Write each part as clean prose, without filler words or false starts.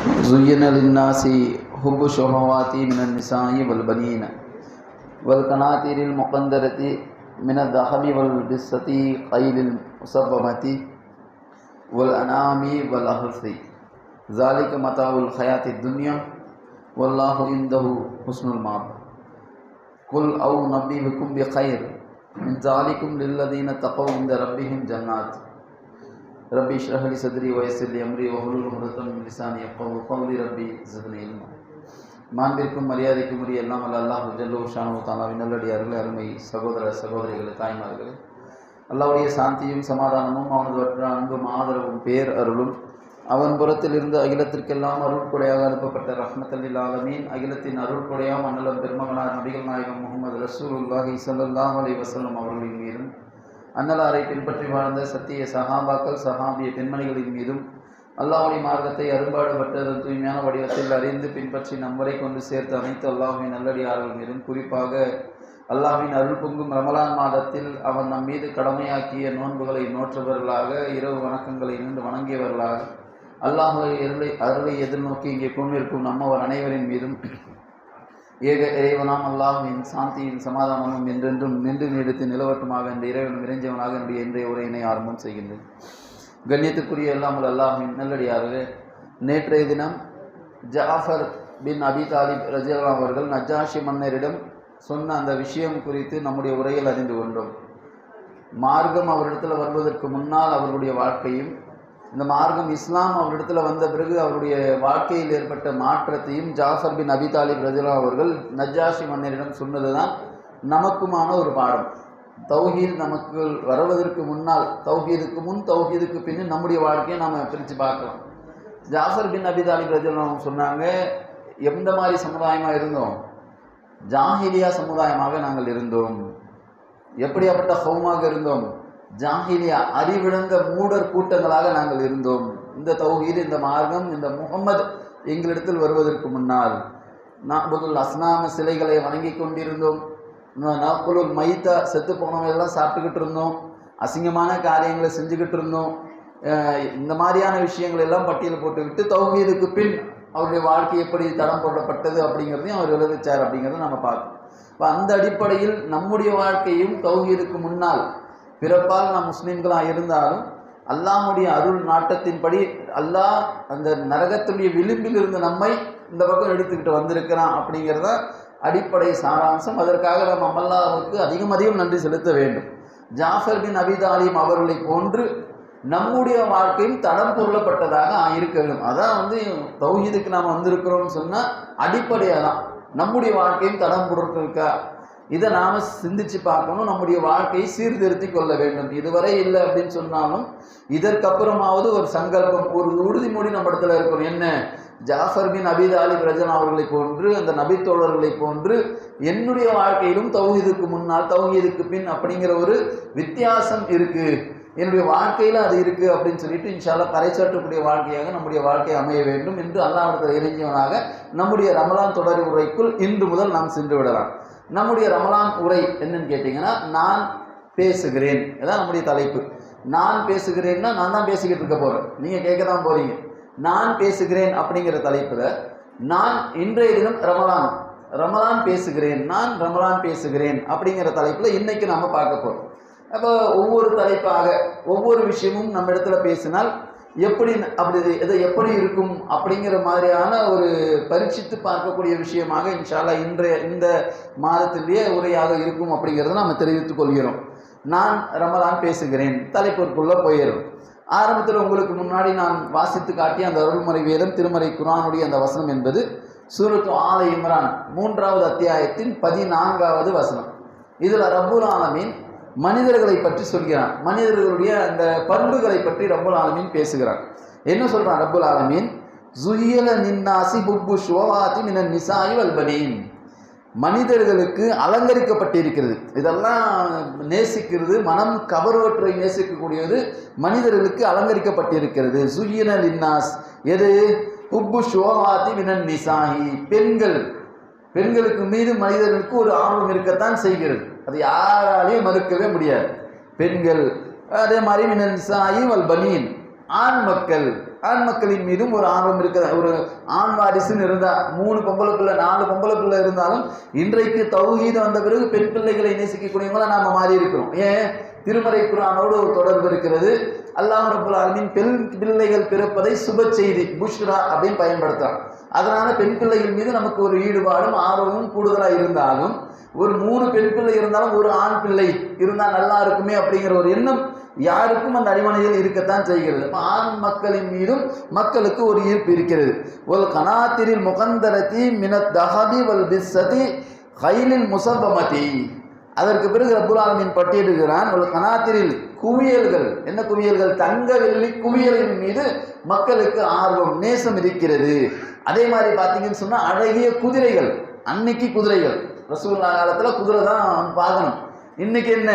زين للناس حب الشهوات من النساء والبنين والقناطير المقنطرة من الذهب والفضة خيل المسومة والأنعام والحرث ذلك متاع الحياة الدنيا والله عنده حسن المآب قل أو نبئكم بخير من ذلكم للذين اتقوا عند ربهم جنات ربي اشرح لي صدري ويسر لي أمري واحلل عقدة من لساني يفقهوا قولي ربي زدني علما. மாண்பிற்கும் மரியாதைக்கும் உரிய எல்லாம் வல்ல அல்லாஹ் ஜல்லு ஷானு தஆலாவின் நல்லடியார்களே, அருமை சகோதர சகோதரிகளே, தாய்மார்களே, அல்லாஹ்வுடைய சாந்தியும் சமாதானமும் அவனது வற்ற அன்பும் ஆதரவும் பேர் அருளும் அவன் புறத்திலிருந்து அகிலத்திற்கெல்லாம் அருள்கொடையாக அனுப்பப்பட்ட ரஹ்மத்துல் லில் ஆலமீன் அகிலத்தின் அருள்கொடையாம் அண்ணலம் பெருமகனார் நபிகள் நாயகம் முஹம்மது ரசூலுல்லாஹி ஸல்லல்லாஹு அலைஹி வஸல்லம் அவர்களின் மீதும் அன்னலாரை பின்பற்றி வாழ்ந்த சத்திய சஹாபாக்கள் சஹாபிய பெண்மணிகளின் மீதும் அல்லாஹ்வுடைய மார்க்கத்தை அரும்பாடுபட்டதன் தூய்மையான வடிவத்தில் அறிந்து பின்பற்றி நம்மவரை கொண்டு சேர்த்து அனைத்து அல்லாஹ்வின் நல்லடியார்கள் மீதும் குறிப்பாக அல்லாஹ்வின் அருள் பொங்கும் ரமலான் மாதத்தில் அவன் நம் மீது கடமையாக்கிய நோன்புகளை நோற்றவர்களாக இரவு வணக்கங்களை நின்று வணங்கியவர்களாக அல்லாஹ்வுடைய அருளை எதிர்நோக்கி இங்கே கொண்டிருக்கும் நம்மவர் அனைவரின் மீதும் ஏக இறைவனாம் அல்லாஹ்வின் சாந்தியின் சமாதானமும் என்றென்றும் நின்று நீடித்து நிலவட்டுமாக என்ற இறைவனும் இறைஞ்சவனாக என்னுடைய இன்றைய உரையினை ஆரம்பம் செய்கின்றேன். கண்ணியத்துக்குரிய எல்லாமல் அல்லாஹ்வின் நல்லடியார்களே, நேற்றைய தினம் ஜாஃபர் பின் அபி தாலிப் ரலியல்லாஹு அவர்கள் நஜ்ஜாஷி மன்னரிடம் சொன்ன அந்த விஷயம் குறித்து நம்முடைய உரையில் அறிந்து கொண்டோம். மார்க்கம் அவரிடத்தில் வருவதற்கு முன்னால் அவர்களுடைய வாழ்க்கையும், இந்த மார்க்கம் இஸ்லாம் அவரிடத்தில் வந்த பிறகு அவருடைய வாழ்க்கையில் ஏற்பட்ட மாற்றத்தையும் ஜாஃபர் பின் அபி தாலிப் ரலியல்லாஹு அவர்கள் நஜ்ஜாஷி மன்னரிடம் சொன்னது தான் நமக்குமான ஒரு பாடம். தௌஹீத் நமக்கு வருவதற்கு முன்னால், தௌஹீதுக்கு முன் தௌஹீதுக்கு பின் நம்முடைய வாழ்க்கையை நாம் பிரித்து பார்க்கலாம். ஜாஃபர் பின் அபி தாலிப் ரலியல்லாஹு சொன்னாங்க, எந்த மாதிரி சமுதாயமாக இருந்தோம்? ஜாஹிலியா சமுதாயமாக நாங்கள் இருந்தோம். எப்படியாப்பட்ட கௌமாக இருந்தோம்? ஜாஹிலியா அறிவிழந்த மூடர் கூட்டங்களாக நாங்கள் இருந்தோம். இந்த தௌஹீத், இந்த மார்க்கம், இந்த முஹம்மது எங்களிடத்தில் வருவதற்கு முன்னால் நாபுதுல் அஸ்னாம சிலைகளை வணங்கி கொண்டிருந்தோம். நாக்குலுல் மைத்தா செத்து போனவெல்லாம் சாப்பிட்டுக்கிட்டு இருந்தோம். அசிங்கமான காரியங்களை செஞ்சுக்கிட்டு இருந்தோம். இந்த மாதிரியான விஷயங்கள் எல்லாம் பட்டியல் போட்டுக்கிட்டு தௌஹீதுக்கு பின் அவருடைய வாழ்க்கை எப்படி தடம் போடப்பட்டது அப்படிங்கிறதையும் அவர் விளைவிச்சார் அப்படிங்கிறத நம்ம பார்க்கணும். இப்போ அந்த அடிப்படையில் நம்முடைய வாழ்க்கையும் தௌஹீதுக்கு முன்னால் பிறப்பால் நாம் முஸ்லீம்களாக இருந்தாலும் அல்லாஹ்வுடைய அருள் நாட்டத்தின்படி அல்லாஹ் அந்த நரகத்துடைய விளிம்பில் இருந்து நம்மை இந்த பக்கம் எடுத்துக்கிட்டு வந்திருக்கிறான் அப்படிங்கிறத அடிப்படை சாராம்சம். அதற்காக நாம் அல்லாஹ்வுக்கு அதிகம் நன்றி செலுத்த வேண்டும். ஜாஃபர் பின் அபி தாலிப் அவர்களை போன்று நம்முடைய வாழ்க்கையும் தடம் பொருளப்பட்டதாக இருக்க வேண்டும். அதான் தௌஹீதுக்கு நாம் வந்திருக்கிறோம்னு சொன்னால் அடிப்படையாக தான் நம்முடைய வாழ்க்கையும் தடம் பொருட்களுக்கா, இதை நாம் சிந்திச்சு பார்க்கணும். நம்முடைய வாழ்க்கையை சீர்திருத்தி கொள்ள வேண்டும். இதுவரை இல்லை அப்படின்னு சொன்னாலும் இதற்கப்புறமாவது ஒரு சங்கல்பம், ஒரு உறுதிமொழி நம்ம இடத்துல இருக்கணும். என்ன? ஜாஃபர் பின் அபி தாலிப் ரலியல்லாஹு அவர்களை போன்று, அந்த நபி தோழர்களை போன்று என்னுடைய வாழ்க்கையிலும் தௌஹீதுக்கு முன்னால் தௌஹீதுக்கு பின் அப்படிங்கிற ஒரு வித்தியாசம் இருக்கு, என்னுடைய வாழ்க்கையில் அது இருக்குது அப்படின்னு சொல்லிட்டு இன்ஷா அல்லாஹ் பறைசாற்றக்கூடிய வாழ்க்கையாக நம்முடைய வாழ்க்கை அமைய வேண்டும் என்று அல்லாஹ்விடத்தில் இறைஞ்சவனாக நம்முடைய ரமலான் தொடர் உரைக்குள் இன்று முதல் நாம் சென்று விடலாம். நம்முடைய ரமலான் உரை என்னன்னு கேட்டிங்கன்னா, நான் பேசுகிறேன். இதான் நம்முடைய தலைப்பு. நான் பேசுகிறேன்னா நான் தான் பேசிக்கிட்டு இருக்க போகிறேன், நீங்கள் கேட்க தான் போகிறீங்க. நான் பேசுகிறேன் அப்படிங்கிற தலைப்பில் நான் இன்றைய தினம் ரமலான் பேசுகிறேன், நான் ரமலான் பேசுகிறேன் அப்படிங்கிற தலைப்பில் இன்றைக்கி நம்ம பார்க்க போகிறோம். அப்போ ஒவ்வொரு தலைப்பாக ஒவ்வொரு விஷயமும் நம்ம இடத்துல பேசினால் எப்படி இருக்கும் அப்படிங்கிற மாதிரியான ஒரு பரீட்சித்து பார்க்கக்கூடிய விஷயமாக இன்ஷா அல்லாஹ் இந்த மாதத்திலேயே உரையாக இருக்கும் அப்படிங்கிறத நம்ம தெரிவித்துக் கொள்கிறோம். நான் ரமலான் பேசுகிறேன் தலைப்பிற்குள்ளே போயிடும். ஆரம்பத்தில் உங்களுக்கு முன்னாடி நான் வாசித்து காட்டிய அந்த அருள்மறை வேதம் திருமறை குர்ஆனுடைய அந்த வசனம் என்பது சூரத்து ஆல இம்ரான் 3வது அத்தியாயத்தின் 14வது வசனம். இதில் ரப்புல் ஆலமீன் மனிதர்களை பற்றி சொல்கிறான். மனிதர்களுடைய அந்த பண்புகளை பற்றி ரப்புல் ஆலமீன் பேசுகிறான். என்ன சொல்றான் ரப்புல் ஆலமீன்? ஸுய்யின லின்னாஸி ஹுப்பு ஷுஹவாத்தி மினன் நிசாஇ வல் பனீன். மனிதர்களுக்கு அலங்கரிக்கப்பட்டிருக்கிறது. இதெல்லாம் நேசிக்கிறது, மனம் கவர்வற்றை நேசிக்கக்கூடியது மனிதர்களுக்கு அலங்கரிக்கப்பட்டிருக்கிறது. ஸுய்யின லின்னாஸ், எது? ஹுப்பு ஷுஹவாத்தி மினன் நிசாஇ, பெண்களுக்கு மீது மனிதர்களுக்கு ஒரு ஆர்வம் இருக்கத்தான் செய்கிறது. அது யாராலையும் மறுக்கவே முடியாது. பெண்கள், அதே மாதிரி மினன் நிசாஇ வல் பனீன், ஆண் மக்கள், ஆண் மக்களின் மீதும் ஒரு ஆர்வம் இருக்குது. ஒரு ஆண் வாரிசுன்னு இருந்தா 3 பொம்பளை பிள்ளை 4 பொம்பளை பிள்ளை இருந்தாலும் இன்றைக்கு தௌஹீத் வந்த பிறகு பெண் பிள்ளைகளை நேசிக்கக்கூடியவங்களா நாம மாறி இருக்கிறோம். ஏன்? திருமறை குர்ஆனோடு ஒரு தொடர்பு இருக்கிறது. அல்லாஹ் ரப்பல் ஆலமீன் பெண் பிள்ளைகள் பிறப்பதை சுப செய்தி புஷ்ரா அப்படின்னு பயன்படுத்துறான். அதனால பெண் பிள்ளைகள் மீது நமக்கு ஒரு ஈடுபாடும் ஆர்வமும் கூடுதலா இருந்தாலும், ஒரு 3 பெண் பிள்ளை இருந்தாலும் ஒரு ஆண் பிள்ளை இருந்தா நல்லா இருக்குமே அப்படிங்கிற ஒரு எண்ணம் யாருக்கும் அந்த அடிமனையில் இருக்கத்தான் செய்கிறது. ஆண் மக்களின் மீதும் மக்களுக்கு ஒரு ஈர்ப்பு இருக்கிறது. ஒல் கனாத்திரில் முகந்தரதி மினத் தஹபி வல் பிஸ்ஸதி கைலில் முசப்பமதி. அதற்கு பிறகு ரப்புல் ஆலமீன் பட்டியலிடுகிறான், ஒரு கனாத்திரில் குவியல்கள். என்ன குவியல்கள்? தங்க வெள்ளி குவியலின் மீது மக்களுக்கு ஆர்வம் நேசம் இருக்கிறது. அதே மாதிரி பார்த்தீங்கன்னு சொன்னா அழகிய குதிரைகள். அன்னைக்கு குதிரைகள், ரசூலுல்லாஹ் காலத்துல குதிரை தான் பார்க்கணும். இன்னைக்கு என்ன?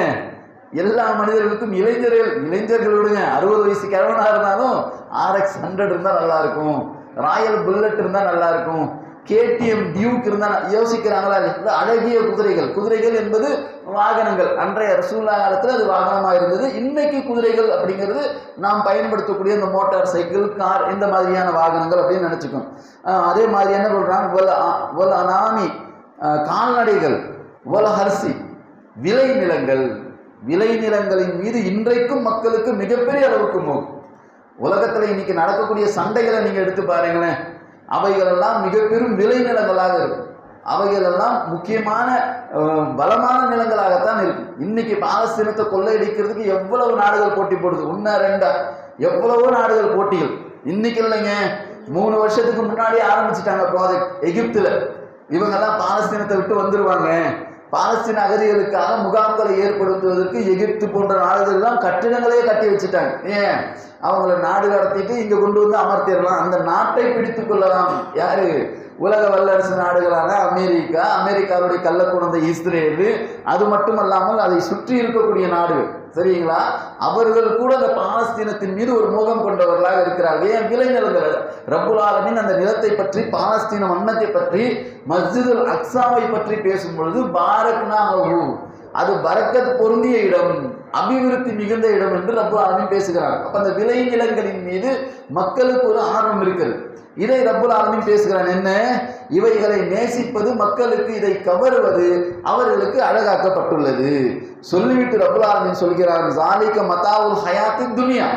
எல்லா மனிதர்களுக்கும் இளைஞர்களுடைய 60 வயசு கிழவனா இருந்தாலும் RX 100 இருந்தா நல்லா இருக்கும், ராயல் புல்லட் இருந்தா நல்லா இருக்கும், KTM டியூக் இருந்தா யோசிக்கிறாங்களா? அழகிய குதிரைகள். குதிரைகள் என்பது வாகனங்கள். அன்றைய ரசூலுல்லாஹ் காலத்துல அது வாகனமா இருந்தது. இன்னைக்கு குதிரைகள் அப்படிங்கிறது நாம் பயன்படுத்தக்கூடிய இந்த மோட்டார் சைக்கிள், கார், இந்த மாதிரியான வாகனங்கள் அப்படின்னு நினைச்சுக்கோம். அதே மாதிரி என்ன சொல்றாங்க? அனாமி கால்நடைகள், ஹர்சி விளைநிலங்கள். விளைநிலங்களின் மீது இன்றைக்கும் மக்களுக்கு மிகப்பெரிய அளவுக்கு மோகம். உலகத்துல இன்னைக்கு நடக்கக்கூடிய சண்டைகளை நீங்க எடுத்து பாருங்களேன், அவைகளெல்லாம் மிக பெரும் விளைநிலங்களாக இருக்கும். அவைகளெல்லாம் முக்கியமான பலமான நிலங்களாகத்தான் இருக்கும். இன்னைக்கு பாலஸ்தீனத்தை கொள்ளையடிக்கிறதுக்கு எவ்வளவு நாடுகள் போட்டி போடுது, 1 2 எவ்வளவோ நாடுகள் போட்டிகள். இன்னைக்கு இல்லைங்க, 3 வருஷத்துக்கு முன்னாடி ஆரம்பிச்சுட்டாங்க ப்ராஜெக்ட். எகிப்துல இவங்கெல்லாம் பாலஸ்தீனத்தை விட்டு வந்துருவாங்க, பாலஸ்தீன அகதிகளுக்காக முகாம்களை ஏற்படுத்துவதற்கு எகிப்து போன்ற நாடுகள் எல்லாம் கட்டிடங்களே கட்டி வச்சுட்டாங்க. ஏன்? அவங்கள நாடு கடத்திட்டு இங்க கொண்டு வந்து அமர்த்திடலாம், அந்த நாட்டை பிடித்துக் கொள்ளலாம். யாரு? உலக வல்லரசு நாடுகளான அமெரிக்கா, அமெரிக்காவுடைய கள்ள குழந்தை இஸ்ரேல், அது மட்டுமல்லாமல் அதை சுற்றி இருக்கக்கூடிய நாடுகள், சரிங்களா? அவர்கள் கூட அந்த பாலஸ்தீனத்தின் மீது ஒரு மோகம் கொண்டவர்களாக இருக்கிறார்கள். ஏன்? விளைநிலங்கள். ரப்புல் ஆலமீன் அந்த நிலத்தை பற்றி, பாலஸ்தீன மன்னத்தை பற்றி, மஸ்ஜிதுல் அக்ஸாவை பற்றி பேசும் பொழுது பாரக்னாஹு, அது பரக்கத் பொருந்திய இடம், அபிவிருத்தி மிகுந்த இடம் என்று ரப்புல் ஆலமீன் பேசுகிறார். அப்ப அந்த விளைநிலங்களின் மீது மக்களுக்கு ஒரு ஆர்வம் இருக்கிறது. இதை ரப்புல் ஆலமீன் பேசுகிறான். என்ன? இவைகளை நேசிப்பது, மக்களுக்கு இதை கவருவது அவர்களுக்கு அழகாக்கப்பட்டுள்ளது. சொல்லிவிட்டு ரப்புல் ஆலமீன் சொல்கிறான், ஜாலிக மதாவுல் ஹயாத்தித் துனியா.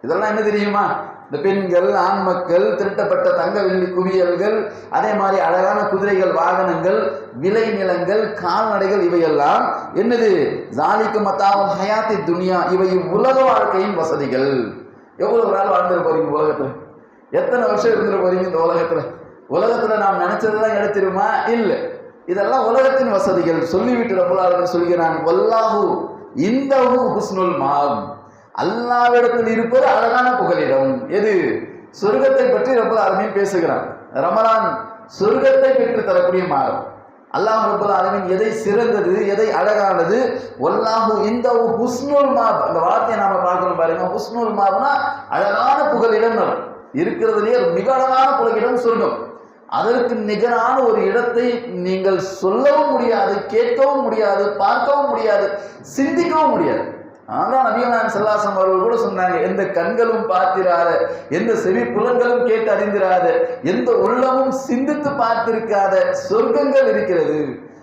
இதெல்லாம் என்ன தெரியுமா? இந்த பெண்கள், ஆண் மக்கள், திருட்டப்பட்ட தங்க வெள்ளி குவியல்கள், அதே மாதிரி அழகான குதிரைகள், வாகனங்கள், விளைநிலங்கள், கால்நடைகள், இவையெல்லாம் என்னது? ஜாலிக மதாவுல் ஹயாத்தித் துனியா. இவை உலக வாழ்க்கையின் வசதிகள். எவ்வளவு நாள் வாழ்ந்துட்டு போறீங்க உலகத்துல? எத்தனை வருஷம் இருந்துட்டு போறீங்க இந்த உலகத்துல? உலகத்துல நாம் நினைச்சதெல்லாம் எடுத்துருமா? இல்ல. இதெல்லாம் உலகத்தின் வசதிகள். சொல்லிவிட்டு ரப்புல் ஆலமீன் சொல்கிறான், வல்லாஹு இந்தஹு ஹுஸ்னுல் மாம். அல்லாஹ்விடத்தில் இருப்பது அழகான புகலிடம். எது? சொர்க்கத்தை பற்றி ரப்புல் ஆலமீன் பேசுகிறான். ரமலான் சொர்க்கத்தை பெற்று தரக்கூடிய மாதம். அல்லாஹ் ரப்புல் ஆலமீன் எதை சிறந்தது, எதை அழகானது, வல்லாஹு இந்தஹு ஹுஸ்னுல் மாப். அந்த வார்த்தையை நாம பார்க்கணும் பாருங்க. ஹுஸ்னுல் மாப்னா அழகான புகலிடம் இருக்கிறதுலேயே மிக அழகான புகலிடம் சொர்க்கம். அதற்கு நிகரான ஒரு இடத்தை நீங்கள் சொல்லவும் முடியாது, கேட்கவும் முடியாது, பார்க்கவும் முடியாது, சிந்திக்கவும் முடியாது. ஆனால் நபிகள் நாயகம் ஸல்லல்லாஹு அலைஹி வஸல்லம் அவர்கள் கூட சொன்னாங்க, எந்த கண்களும் பார்த்திராத, எந்த செவி புலன்களும் கேட்டு அறிந்திராத, எந்த உள்ளமும் சிந்தித்து பார்த்திருக்காத சொர்க்கங்கள் இருக்கிறது.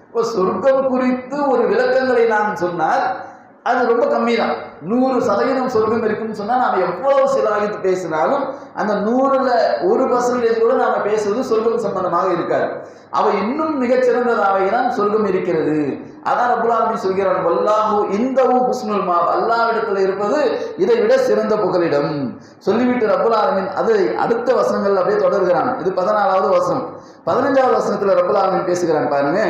இப்போ சொர்க்கம் குறித்து ஒரு விளக்கங்களை நான் சொன்னால் அது ரொம்ப கம்மி தான். 100% சொர்க்கம் இருக்குன்னு சொன்னா நாம எவ்வளவு சிலாகித்து பேசினாலும் அந்த 100ல் 1% கூட நாம பேசுவது சொர்க்கம் சம்பந்தமாக இருக்காது. அவ இன்னும் மிகச்சிறந்ததாகதான் சொர்க்கம் இருக்கிறது. அதான் ரப்புல் ஆலமீன் சொல்கிறான், வல்லாஹு இந்தஹு ஹுஸ்னுல் மாப். அல்லாஹ்விடத்தில் இருப்பது இதை விட சிறந்த புகலிடம். சொல்லிவிட்டு ரப்புல் ஆலமீன் அதை அடுத்த வசனங்கள் அப்படியே தொடர்கிறான். இது 14வது வசனம். 15வது வசனத்துல ரப்புல் ஆலமீன் பேசுகிறான் பாருங்க,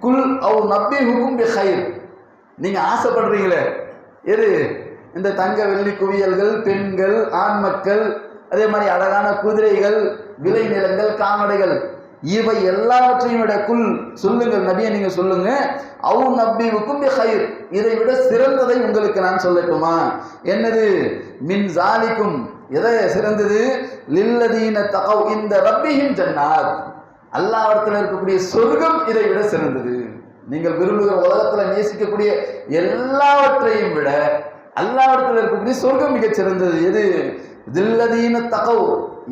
குல் அவ் நப்பிஹுக்கும் பிஹைர். நீங்க ஆசைப்படுறீங்களே எது? இந்த தங்க வெள்ளி குவியல்கள், பெண்கள், ஆண் மக்கள், அதே மாதிரி அழகான குதிரைகள், விளைநிலங்கள், கால்நடைகள், இவை எல்லாவற்றையும் விட குல் சொல்லுங்கள் நபியை, நீங்க சொல்லுங்க, அவு நப்பிவுக்கும் பிஹைர், இதை விட சிறந்ததை உங்களுக்கு நான் சொல்லட்டுமா? என்னது? மின் ஜாலிக்கும். எதை சிறந்தது? லில்லதீன தகவ் இந்த ரப்பிஹிம் ஜன்னாத். அல்லாஹ்விடத்தில் இருக்கக்கூடிய சொர்க்கம் இதை விட சிறந்தது. நீங்கள் விரும்புகிற உலகத்துல நேசிக்கக்கூடிய எல்லாவற்றையும் விட அல்லாஹ்விடத்தில் இருக்கக்கூடிய சொர்க்கம் மிகச் சிறந்தது. எது? தில்லதீன தகவ்,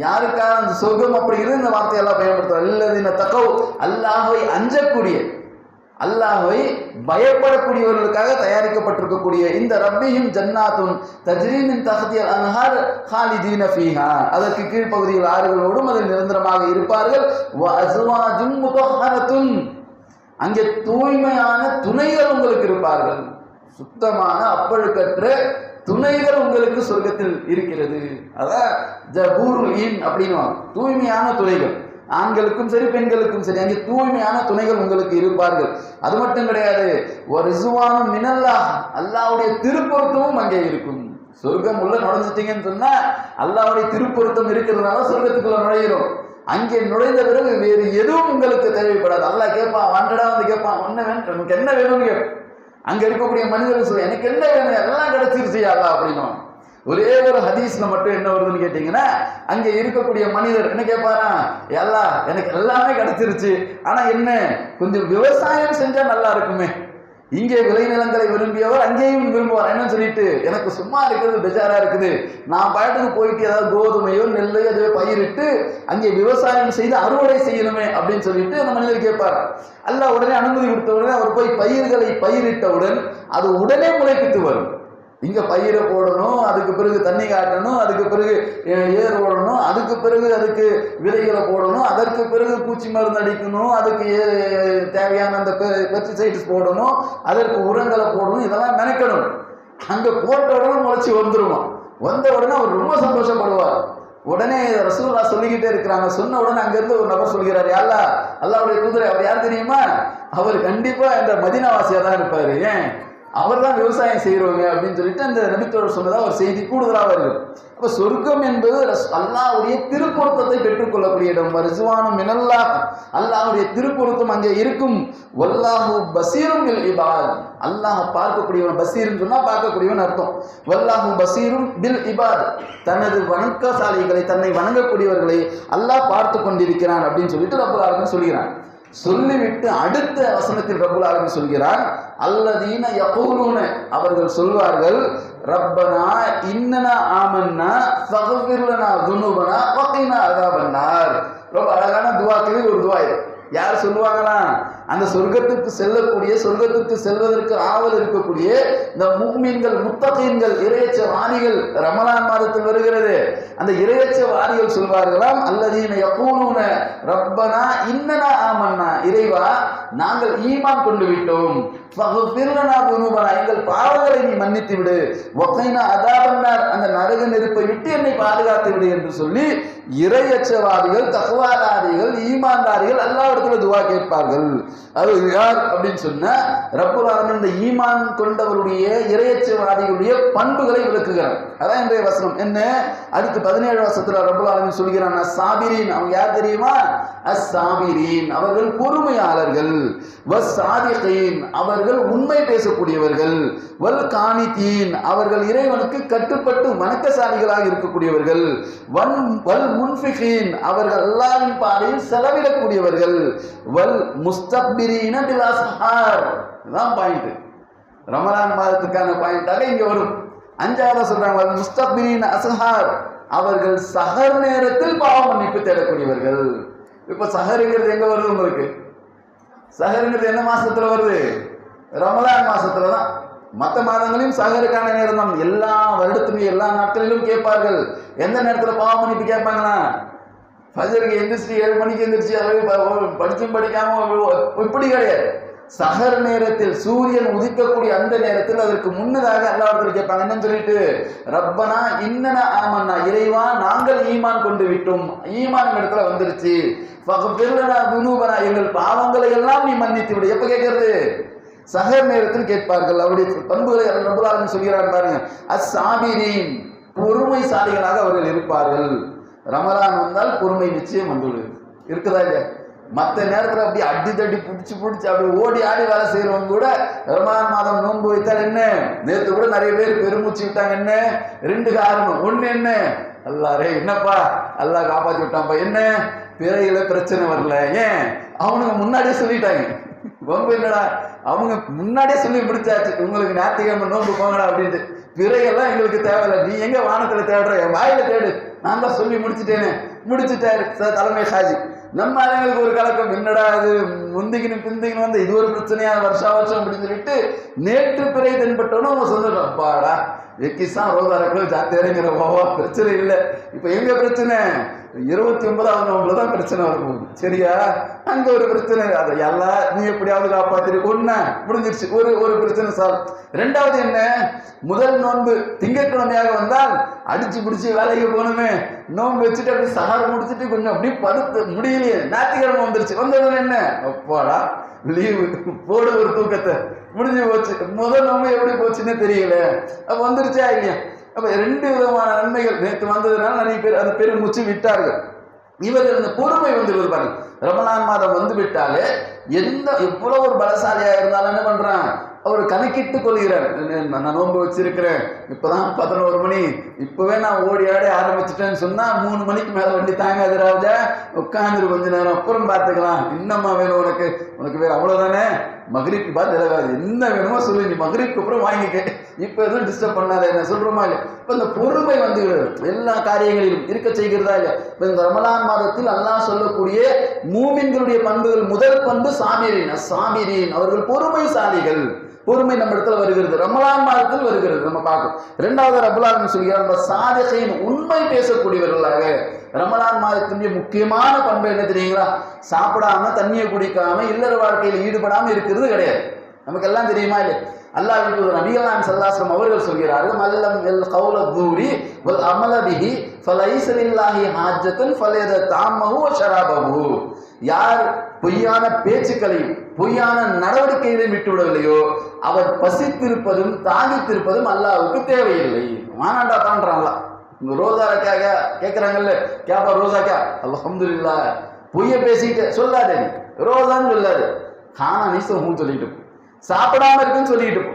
யாருக்காக அந்த சொர்க்கம் அப்படிங்கிறது இந்த வார்த்தையெல்லாம் பயன்படுத்துறார். இல்லதீன தகவ், அல்லாஹ்வை அஞ்சக்கூடிய, அல்லாஹ்வை பயப்படக்கூடியவர்களுக்காக தயாரிக்கப்பட்டிருக்கக்கூடிய இந்த ரப்பியும் ஜன்னாத்துன் தஜ்ரீ மின் தஹ்திஹல் அன்ஹார் ஹாலிதீன ஃபீஹா, அதற்கு கீழ்ப்பகுதியில் ஆறுகளோடும் அதில் நிரந்தரமாக இருப்பார்கள். வ அஸ்வாஜும் முதஹ்ஹரத்துன், அங்கே தூய்மையான துணைகள் உங்களுக்கு இருப்பார்கள். சுத்தமான அப்பழுக்கற்ற துணைகள் உங்களுக்கு சொர்க்கத்தில் இருக்கிறது. அதான் ஜபூருல் ஈன் அப்படின்னு, தூய்மையான துணைகள். ஆண்களுக்கும் சரி பெண்களுக்கும் சரி அங்கே தூய்மையான துணைகள் உங்களுக்கு இருப்பார்கள். அது மட்டும் கிடையாது, ஒரு ரிசுவானும் மினல்லாஹ், அல்லாஹ்வுடைய திருப்பொருத்தமும் அங்கே இருக்கும். சொர்க்கம் உள்ள நுழைஞ்சிட்டீங்கன்னு சொன்னா அல்லாஹ்வுடைய திருப்பொருத்தம் இருக்கிறதுனால சொர்க்கத்துக்குள்ள நுழைகிறோம். அங்கே நுழைந்த பிறகு வேறு எதுவும் உங்களுக்கு தேவைப்படாது. அல்லாஹ் கேட்பான், வாண்டடா வந்து கேட்பான், என்ன வேணும், உனக்கு என்ன வேணும்னு கேட்பான். அங்க இருக்கக்கூடிய மனிதர்கள் சொல்ல, எனக்கு என்ன வேணும், எல்லாம் கிடைச்சிருச்சு அல்லாஹ் அப்படின்னா. ஒரே ஒரு ஹதீஸ்ல மட்டும் என்ன வருதுன்னு கேட்டீங்கன்னா, அங்க இருக்கக்கூடிய மனிதர் என்ன கேட்பாரா, எல்லாம் எனக்கு எல்லாமே கிடைச்சிருச்சு, ஆனா என்ன கொஞ்சம் விவசாயம் செஞ்சா நல்லா இருக்குமே. இங்கே விளைநிலங்களை விரும்பியவர் அங்கேயும் விரும்புவார். என்ன சொல்லிட்டு, எனக்கு சும்மா இருக்கிறது பெஜாரா இருக்குது, நான் பாட்டுக்கு போயிட்டு ஏதாவது கோதுமையோ நெல்லையோ அதுவே பயிரிட்டு அங்கே விவசாயம் செய்து அறுவடை செய்யணுமே அப்படின்னு சொல்லிட்டு அந்த மனிதர் கேட்பார். அல்லாஹ் உடனே அனுமதி கொடுத்த உடனே அவர் போய் பயிர்களை பயிரிட்டவுடன் அது உடனே முளைப்பித்து வரும். இங்க பயிரை போடணும், அதுக்கு பிறகு தண்ணி காட்டணும், அதுக்கு பிறகு ஏர் ஓடணும், அதுக்கு பிறகு அதுக்கு விதைகளை போடணும், அதற்கு பிறகு பூச்சி மருந்து அடிக்கணும், அதுக்கு தேவையான அந்த பெஸ்டிசைட்ஸ் போடணும், அதற்கு உரங்களை போடணும், இதெல்லாம் நினைக்கணும். அங்க போட்ட உடனே முளைச்சி வந்துருமா. வந்த உடனே அவர் ரொம்ப சந்தோஷப்படுவார். உடனே ரசூலுல்லாஹ் சொல்லிக்கிட்டே இருக்கிறாங்க. சொன்ன உடனே அங்கிருந்து ஒரு நபர் சொல்கிறார், அல்லாஹ் அல்லாஹ்வுடைய தூதரே, அவர் யார் தெரியுமா, அவர் கண்டிப்பா இந்த மதீனாவாசியா தான் இருப்பாரு, ஏன் அவர் தான் விவசாயம் செய்யறவங்க அப்படின்னு சொல்லிட்டு அந்த நபித்தோடு சொன்னதா ஒரு செய்தி கூடுதலாக வருது. அப்ப சொர்க்கம் என்பது அல்லாஹ்வுடைய திருப்பொருத்தத்தை பெற்றுக்கொள்ளக்கூடிய இடம். ரிஸ்வானும் மினல்லாஹ், அல்லாஹ்வுடைய திருப்பொருத்தம் அங்கே இருக்கும். வல்லாஹு பசீரும் பில் இபாத், அல்லாஹ் பார்க்கக்கூடியவன். பசீர்னு சொன்னா பார்க்கக்கூடியவன் அர்த்தம். வல்லாஹு பசீரும் பில் இபாத், தனது வணக்கசாலிகளை, தன்னை வணங்கக்கூடியவர்களை அல்லாஹ் பார்த்து கொண்டிருக்கிறான் அப்படின்னு சொல்லிட்டு ரப்பல் ஆலமீன் சொல்கிறான். சொல்லிவிட்டு அடுத்த வசனத்தில் ரப்பல் ஆலமீன் சொல்கிறான், அல்லதீன யகூலூன, அவர்கள் சொல்வார்கள், ரப்பனா இன்னனா ஆமன்னா ஃபக்ஃபிர் லனா துனூபனா வகினா அஸாபன்னார். ரொம்ப அழகான துஆக்களில் ஒரு துஆ இது. யார் சொல்லுவாங்களா, அந்த சொர்க்கத்துக்கு செல்லக்கூடிய, சொர்க்கத்துக்கு செல்வதற்கு ஆவல் இருக்கக்கூடிய இந்த முஃமின்கள், முத்தகீன்கள், இறையச்சவாதிகள். ரமலான் மாதத்தில் வருகிறது. அந்த இறையச்சவாதிகள் சொல்வார்களாம், அல்லதீன யகூலூன ரப்பனா இன்னனா ஆமன்னா, இறைவா நாங்கள் ஈமான் கொண்டு விட்டோம், ஃபக்ஃபிர் லனா துனூபனா, எங்கள் பாவங்களை நீ மன்னித்து விடு, வகினா அஸாபன்னார், அந்த நரக நெருப்பை விட்டு என்னை பாதுகாத்து விடு என்று சொல்லி இறையச்சவாதிகள், தக்வாதாரிகள், ஈமான்தாரிகள் அல்லாஹ்விடத்தில் துஆ கேட்பார்கள். அது யார் அப்படின்னு சொன்னா, ரப்பல் ஆலமீன் இந்த ஈமான் கொண்டவருடைய இறையச்சவாதிகளுடைய பண்புகளை விளக்குகிறார். அதான் இன்றைய வசனம். என்ன, அடுத்து 17 வசனத்துல ரப்பல் ஆலமீன் சொல்கிறான், அஸ்ஸாபிரீன், அவங்க யார் தெரியுமா, அஸ்ஸாபிரீன், அவர்கள் பொறுமையாளர்கள், வஸ்ஸாதிகீன், அவர்கள் உண்மை பேசக்கூடியவர்கள், வல் கானிதீன், அவர்கள் இறைவனுக்கு கட்டுப்பட்டு வணக்கசாலிகளாக இருக்கக்கூடியவர்கள், வல் முன்ஃபிகீன், அவர்கள் அல்லாஹ்வின் பாதையில் செலவிடக்கூடியவர்கள், வல் முஸ்தக்பிரீன பில் அஸ்ஹார். இதுதான் பாயிண்ட். ரமலான் மாதத்துக்கான பாயிண்டாக இங்க வரும். 5வது சொல்றாங்க, வல் முஸ்தக்பிரீன அஸ்ஹார், அவர்கள் சஹர் நேரத்தில் பாவ மன்னிப்பு தேடக்கூடியவர்கள். இப்ப சஹருங்கிறது எங்க வருது உங்களுக்கு? சஹருங்கிறது என்ன மாசத்துல வருது? ரமலான் மாசத்துல தான். மற்ற மாதங்களையும் சஹருக்கான நேரம் தான். எல்லா வருடத்திலும் எல்லா நாட்களிலும் கேட்பார்கள். எந்த நேரத்தில் பாவ மன்னிப்பு கேட்பாங்கன்னா, ஃபஜருக்கு எந்திரிச்சு 7 மணிக்கு எந்திரிச்சு படிச்சும் படிக்காம இப்படி கிடையாது. சஹர் நேரத்தில் சூரியன் உதிக்கக்கூடிய அந்த நேரத்தில் அதற்கு முன்னதாக அல்லாஹ்விடத்தில் கேட்பாங்க. என்னன்னு சொல்லிட்டு, ரப்பனா இன்னனா ஆமன்னா, இறைவா நாங்கள் ஈமான் கொண்டு விட்டோம், ஈமான் இடத்துல வந்துருச்சு, ஃபக்ஃபிர் லனா துனூபனா, எங்கள் பாவங்களை எல்லாம் நீ மன்னித்து விடு. எப்ப கேட்கறது? சஹர் நேரத்தில் கேட்பார்கள். அவருடைய பண்புகளை ரப்பல் ஆலமீன் சொல்கிறார் பாருங்க, அஸ்ஸாபிரீன், பொறுமைசாலிகளாக அவர்கள் இருப்பார்கள். ரமலான் வந்தால் பொறுமை நிச்சயம் வந்துவிடுது. இருக்குதா இல்லையா? மற்ற நேரத்தில் அப்படி அடி தட்டி பிடிச்சி அப்படி ஓடி ஆடி வேலை செய்யறவங்க கூட ரமலான் மாதம் நோன்பு வைத்தால் என்ன, நேற்று கூட நிறைய பேர் பெருமூச்சு விட்டாங்க. என்ன 2 காரணம். ஒண்ணு என்ன, அல்லாஹ்ரே என்னப்பா அல்லாஹ் காப்பாற்றி விட்டான்ப்பா. என்ன, பிறையில பிரச்சனை வரல. ஏன், அவனுக்கு முன்னாடியே சொல்லிட்டாங்க, வம்பு என்னடா, அவங்க முன்னாடியே சொல்லி முடிச்சாச்சு, உங்களுக்கு ஞாயிற்றுக்கிழமை நோன்பு போங்கடா அப்படின்ட்டு. பிறையெல்லாம் எங்களுக்கு தேவையில்லை, நீ எங்க வானத்துல தேடுற, என் வாயில தேடு, நான் தான் சொல்லி முடிச்சுட்டேன்னு முடிச்சுட்டாரு தலைமை ஹாஜி. நம்ம ஆளுங்களுக்கு ஒரு கலக்கம், என்னடா அது முந்திக்கணும் பிந்திக்கணும் வந்து இது ஒரு பிரச்சனையா வருஷம் அப்படின்னு சொல்லிட்டு நேற்று பிறை தென்பட்டோன்னு அவங்க சொல்லிடுறோம், அப்பாடா எக்கிசான் ரோதாரக்கள் ஜாத்திரங்கிற போவா பிரச்சனை இல்லை. இப்ப எங்க பிரச்சனை, 29ஆவது நோம்புல தான் பிரச்சனை வரப்போகுது. சரியா, அங்க ஒரு பிரச்சனை, அதை எல்லாம் நீ எப்படியாவது காப்பாத்திரு ஒண்ணு முடிஞ்சிருச்சு, ஒரு பிரச்சனை சார். ரெண்டாவது என்ன, முதல் நோன்பு திங்கட்கிழமையாக வந்தால் அடிச்சு பிடிச்சி வேலைக்கு போகணுமே, நோன்பு வச்சுட்டு அப்படி சகாரம் முடிச்சுட்டு கொஞ்சம் அப்படி படுத்து முடியலையே, ஞாயிற்றுக்கிழமை வந்துருச்சு, வந்ததுன்னு என்ன அப்பாடா லீவு போடு ஒரு தூக்கத்தை, முடிஞ்சு போச்சு. முதல் நோம்பு எப்படி போச்சுன்னு தெரியல, அப்ப வந்துருச்சா இல்லையா. அப்ப 2 விதமான நன்மைகள் நேற்று வந்ததுனால நிறைய பேர் அது பெருமூச்சு விட்டார்கள். இவர்கள் இந்த பொறுமை வந்து பாருங்க, ரமலான் மாதம் வந்து விட்டாலே எவ்வளவு ஒரு பலசாலியா இருந்தாலும் என்ன பண்றான், அவர் கணக்கிட்டு கொள்கிறார், நான் நோன்பு வச்சிருக்கிறேன், இப்பதான் 11 மணி, இப்பவே நான் ஓடி ஆடி ஆரம்பிச்சுட்டேன்னு சொன்னா 3 மணிக்கு மேல வண்டி தாங்காது ராஜா, உட்காந்துரு கொஞ்ச நேரம் அப்புறம் பார்த்துக்கலாம், என்னம்மா வேணும் உனக்கு வேற அவ்வளவுதானே, மகரிப்க்கு பார்த்து இலகாது, என்ன வேணுமோ சொல்லு, நீ மகரிப்க்கு அப்புறம் வாங்கிக்க, இப்ப எதுவும் டிஸ்டர்ப் பண்ணாத, என்ன சொல்றோமா இல்லையா. இப்ப இந்த பொறுமை வந்து எல்லா காரியங்களிலும் இருக்க செய்கிறதா இல்லையா. இப்ப இந்த ரமலான் மாதத்தில் அல்லாஹ் சொல்லக்கூடிய மூமின்களுடைய பண்புகள், முதல் பண்பு சாபிரீன், அவர்கள் பொறுமைசாலிகள். பொறுமை நம்ம இடத்துல வருகிறது, ரமலான் மாதத்தில் வருகிறது, நம்ம பார்க்கணும். இரண்டாவது ரப்பல் ஆலமீன் சொல்கிறார், சாதிகீன், உண்மை பேசக்கூடியவர்களாக. ரமலான் மாதத்தினுடைய முக்கியமான பண்பு என்ன தெரியுங்களா, சாப்பிடாம தண்ணியை குடிக்காம இல்லற வாழ்க்கையில் ஈடுபடாம இருக்கிறது கிடையாது. நமக்கு எல்லாம் தெரியுமா இல்லை. அல்லாஹ் நபிகள் நாயகம் ஸல்லல்லாஹு அலைஹி வஸல்லம் அவர்கள் சொல்கிறார்கள், மல்லம் எல் கௌல தூரி வல் அமல பிஹி ஃபலைஸ லில்லாஹி ஹாஜ்ஜத்துன் ஃபலயதஅமஹு வ ஷராபஹு. யார் பொய்யான பேச்சுக்களையும் பொய்யான நடவடிக்கைகளையும் விட்டுவிடவில்லையோ அவர் பசித்திருப்பதும் தாகித்திருப்பதும் அல்லாஹ்வுக்கு தேவையில்லை. மானாண்டா தான்றாங்களா, ரோசாக்காக கேட்கிறாங்கல்ல, கேப்பா ரோசாக்கா, அல்ஹம்துலில்லாஹ், பொய்ய பேசிட்டு சொல்லாதே, நீ ரோசான்னு சொல்லாது, காணா நீசமும் சொல்லிட்டு போ, சாப்பிடாம இருக்குன்னு சொல்லிட்டு போ,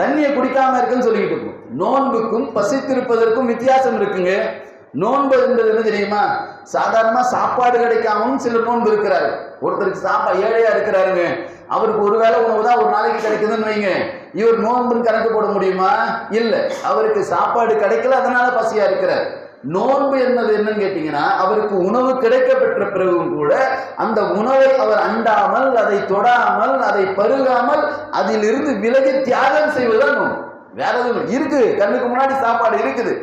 தண்ணியை குடிக்காம இருக்குன்னு சொல்லிட்டு போ. நோன்புக்கும் பசித்திருப்பதற்கும் வித்தியாசம் இருக்குங்க. நோன்பு என்பது என்ன தெரியுமா, சாதாரணமா சாப்பாடு கிடைக்காமலும் சிலர் நோன்பு இருக்கிறாரு. ஒருத்தருக்கு ஏழையா இருக்கிறாருங்க, அவருக்கு ஒருவேளை உணவு தான் ஒரு நாளைக்கு கிடைக்குதுன்னு வைங்க, இவர் நோன்புன்னு கணக்கு போட முடியுமா, இல்ல, அவருக்கு சாப்பாடு கிடைக்கல, அதனால பசியா இருக்கிறார். நோன்பு என்பது என்னன்னு கேட்டீங்கன்னா, அவருக்கு உணவு கிடைக்க பெற்ற பிறகும் கூட அந்த உணவை அவர் அண்டாமல், அதை தொடாமல், அதை பருகாமல், அதிலிருந்து விலகி தியாகம் செய்வதுதான் நோன்பு. வேற எதுவும் இருக்கு, கண்ணுக்கு முன்னாடி சாப்பாடு இருக்குது,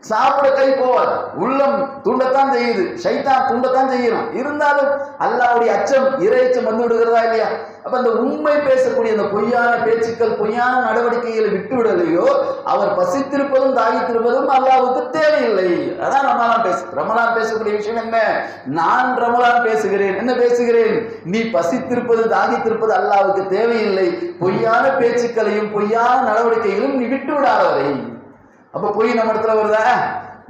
சாப்பிட கை போவாது, உள்ளம் தூண்டத்தான் செய்யுது, ஷைத்தான் தூண்டத்தான் செய்யணும், இருந்தாலும் அல்லாஹ்வுடைய அச்சம் இறையச்சம் வந்து விடுகிறதா இல்லையா. அப்ப அந்த உண்மை பேசக்கூடிய அந்த பொய்யான பேச்சுக்கள் பொய்யான நடவடிக்கைகளை விட்டு விடலையோ அவர் பசித்திருப்பதும் தாகித்திருப்பதும் அல்லாஹ்வுக்கு தேவையில்லை. அதான் ரமலான் பேசக்கூடிய விஷயம் என்ன, நான் ரமலான் பேசுகிறேன், என்ன பேசுகிறேன், நீ பசித்திருப்பது தாகித்திருப்பது அல்லாஹ்வுக்கு தேவையில்லை, பொய்யான பேச்சுக்களையும் பொய்யான நடவடிக்கைகளும் நீ விட்டு விடாதவரை. அப்ப பொய் நம்ம இடத்துல வருதா,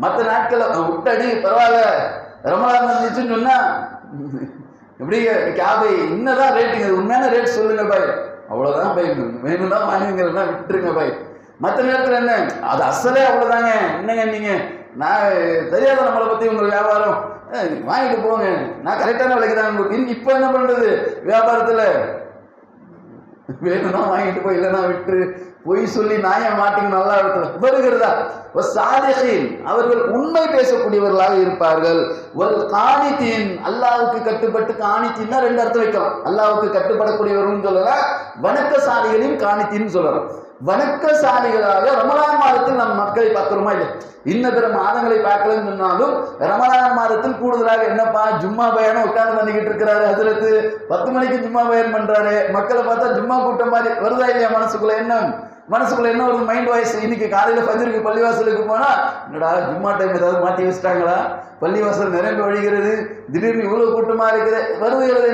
மற்ற நாட்கள் விட்டடி பரவாயில்ல, ரமலான் வந்துச்சுன்னு சொன்னா எப்படி கேபை இன்னதான் ரேட்டுங்க, உண்மையான ரேட் சொல்லுங்க பாய், அவ்வளவுதான் பாய், வேணும்னா வாங்குங்கன்னா விட்டுருங்க பாய். மற்ற நேரத்தில் என்ன, அது அசலே அவ்வளவுதாங்க, என்னங்க நீங்க, நான் தெரியாத நம்மளை பத்தி உங்க வியாபாரம் வாங்கிட்டு போங்க, நான் கரெக்டான விலைக்கு தான். இப்ப என்ன பண்றது, வியாபாரத்துல வேணும்னா வாங்கிட்டு போய், இல்லைன்னா விட்டு பொய் சொல்லி நாய மாட்டிங்க நல்லா இடத்துல வருகிறதா. சாதிகீன், அவர்கள் உண்மை பேசக்கூடியவர்களாக இருப்பார்கள். வல் கானிதீன், அல்லாஹ்வுக்கு கட்டுப்பட்டு, கானிதீன்னா 2 அர்த்தம் வைக்கலாம், அல்லாஹ்வுக்கு கட்டுப்படக்கூடியவர்கள் சொல்லலாம், வணக்கசாலிகளையும் கானிதீன் சொல்லலாம். வணக்கசாலிகளாக ரமலான் மாதத்தில் நம் மக்களை பார்க்கிறோமா இல்லை, இன்ன பிற மாதங்களை பார்க்கலன்னு சொன்னாலும் ரமலான் மாதத்தில் கூடுதலாக என்னப்பா ஜும்மா பயானம் உட்கார்ந்து பண்ணிக்கிட்டு இருக்கிறாரு, ஹஜ்ரத்து 10 மணிக்கு ஜும்மா பயான் பண்றாரு, மக்களை பார்த்தா ஜும்மா கூட்டம் மாதிரி வருதா இல்லையா, மனசுக்குள்ள என்ன ஒரு மைண்ட் வாய்ஸ். இன்னைக்கு காலையில ஃபஜ்ருக்கு பள்ளிவாசலுக்கு போனா, என்னடா ஜும்மா டைம் ஏதாவது மாற்றி வச்சுட்டாங்களா, பள்ளிவாசல் நிரம்பி வழிகிறது, திடீர்னு இவ்வளவு கூட்டமா இருக்குது, வருகிறது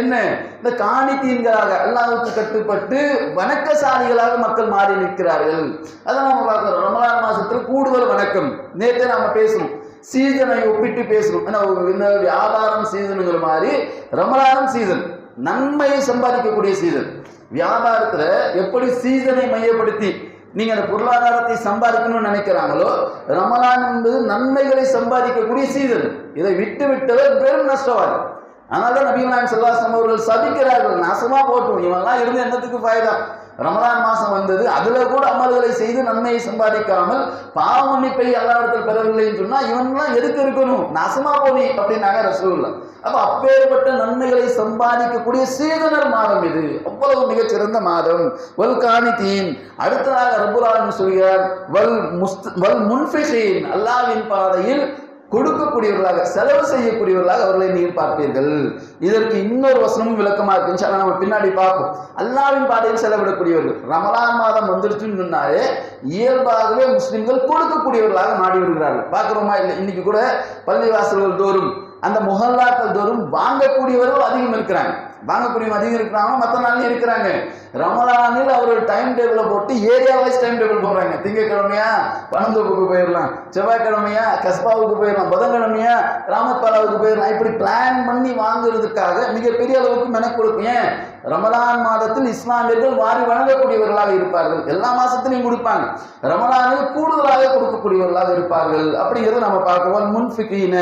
என்ன இந்த காணித்தீன்களாக அல்லாஹ்வுக்கு கட்டுப்பட்டு வணக்கசாலிகளாக மக்கள் மாறி நிற்கிறார்கள். அதான் நம்ம பார்க்கிறோம். ரமலான் மாசத்துல கூடுதல் வணக்கம். நேற்று நாம பேசணும், சீசனை ஒப்பிட்டு பேசணும். இந்த வியாபாரம் சீசனுங்கிற மாதிரி ரமலானும் சீசன், நன்மையை சம்பாதிக்கக்கூடிய சீசன். வியாபாரத்துல எப்படி சீசனை மையப்படுத்தி நீங்க அந்த பொருளாதாரத்தை சம்பாதிக்கணும்னு நினைக்கிறாங்களோ, ரமலான் என்பது நன்மைகளை சம்பாதிக்கக்கூடிய சீசன். இதை விட்டு விட்டவர் பெரும் நஷ்டவாதி. அதனால நபிகள் நாயகம் ஸல்லல்லாஹு அலைஹி வஸல்லம் அவர்கள் சபிக்கிறார்கள், நாசமா போட்டும், இவன்லாம் இருந்து என்னத்துக்கு ஃபாய்தா. ரமலான் மாசம் வந்தது, அதுல கூட அமல்களை செய்து நன்மையை சம்பாதிக்காமல் பாவ மன்னிப்பை அல்லாஹ்விடத்தில் பெறவில்லைன்னு சொன்னா இவன்லாம் எதுக்கு இருக்கணும், நாசமா போனி அப்படின்னாங்க ரசூலுல்லாஹ். அப்ப அப்பேற்பட்ட நன்மைகளை சம்பாதிக்கக்கூடிய சீதனல் மாதம் இது, அவ்வளவு மிகச்சிறந்த மாதம். வல் கானிதீன், அடுத்ததாக ரப்புல் ஆலமீன் சொல்கிறார் வல் முன்ஃபிகீன், அல்லாஹ்வின் பாதையில் கொடுக்கக்கூடியவர்களாக, செலவு செய்யக்கூடியவர்களாக அவர்களை நீர் பார்ப்பீர்கள். இதற்கு இன்னொரு வசனமும் விளக்கமா இருக்கு, இன்ஷா அல்லாஹ் நம்ம பின்னாடி பார்ப்போம். அல்லாஹ்வின் பாதையில் செலவிடக்கூடியவர்கள், ரமலான் மாதம் வந்துருச்சுன்னு சொன்னாலே இயல்பாகவே முஸ்லிம்கள் கொடுக்கக்கூடியவர்களாக மாறி வருகிறார்கள். பார்க்கிறோமா இல்லை? இன்னைக்கு கூட பள்ளிவாசல்கள் தோறும், அந்த முஹல்லாக்கள் தோறும் வாங்கக்கூடியவர்கள் அதிகம் இருக்கிறாங்க. வாங்கக்கூடியவங்க அதிகம் இருக்கிறாங்க, மற்ற நாள்லயும் இருக்கிறாங்க. ரமலானில் அவர்கள் டைம் டேபிளை போட்டு ஏரியா வைஸ் டைம் டேபிள் போடுறாங்க. திங்கக்கிழமையா பனந்தோப்புக்கு போயிடலாம், செவ்வாய்க்கிழமையா கஸ்பாவுக்கு போயிடலாம், புதன்கிழமையா ராமத்பாலாவுக்கு போயிடலாம். இப்படி பிளான் பண்ணி வாங்குறதுக்காக மிகப்பெரிய அளவுக்கு மெனக்கொடுக்கும். ஏன்? ரமலான் மாதத்தில் இஸ்லாமியர்கள் வாரி வழங்கக்கூடியவர்களாக இருப்பார்கள். எல்லா மாசத்திலையும் கொடுப்பாங்க, ரமலானில் கூடுதலாக கொடுக்கக்கூடியவர்களாக இருப்பார்கள். அப்படிங்கிறத நம்ம பார்க்கிறோம். முன்ஃபிகீன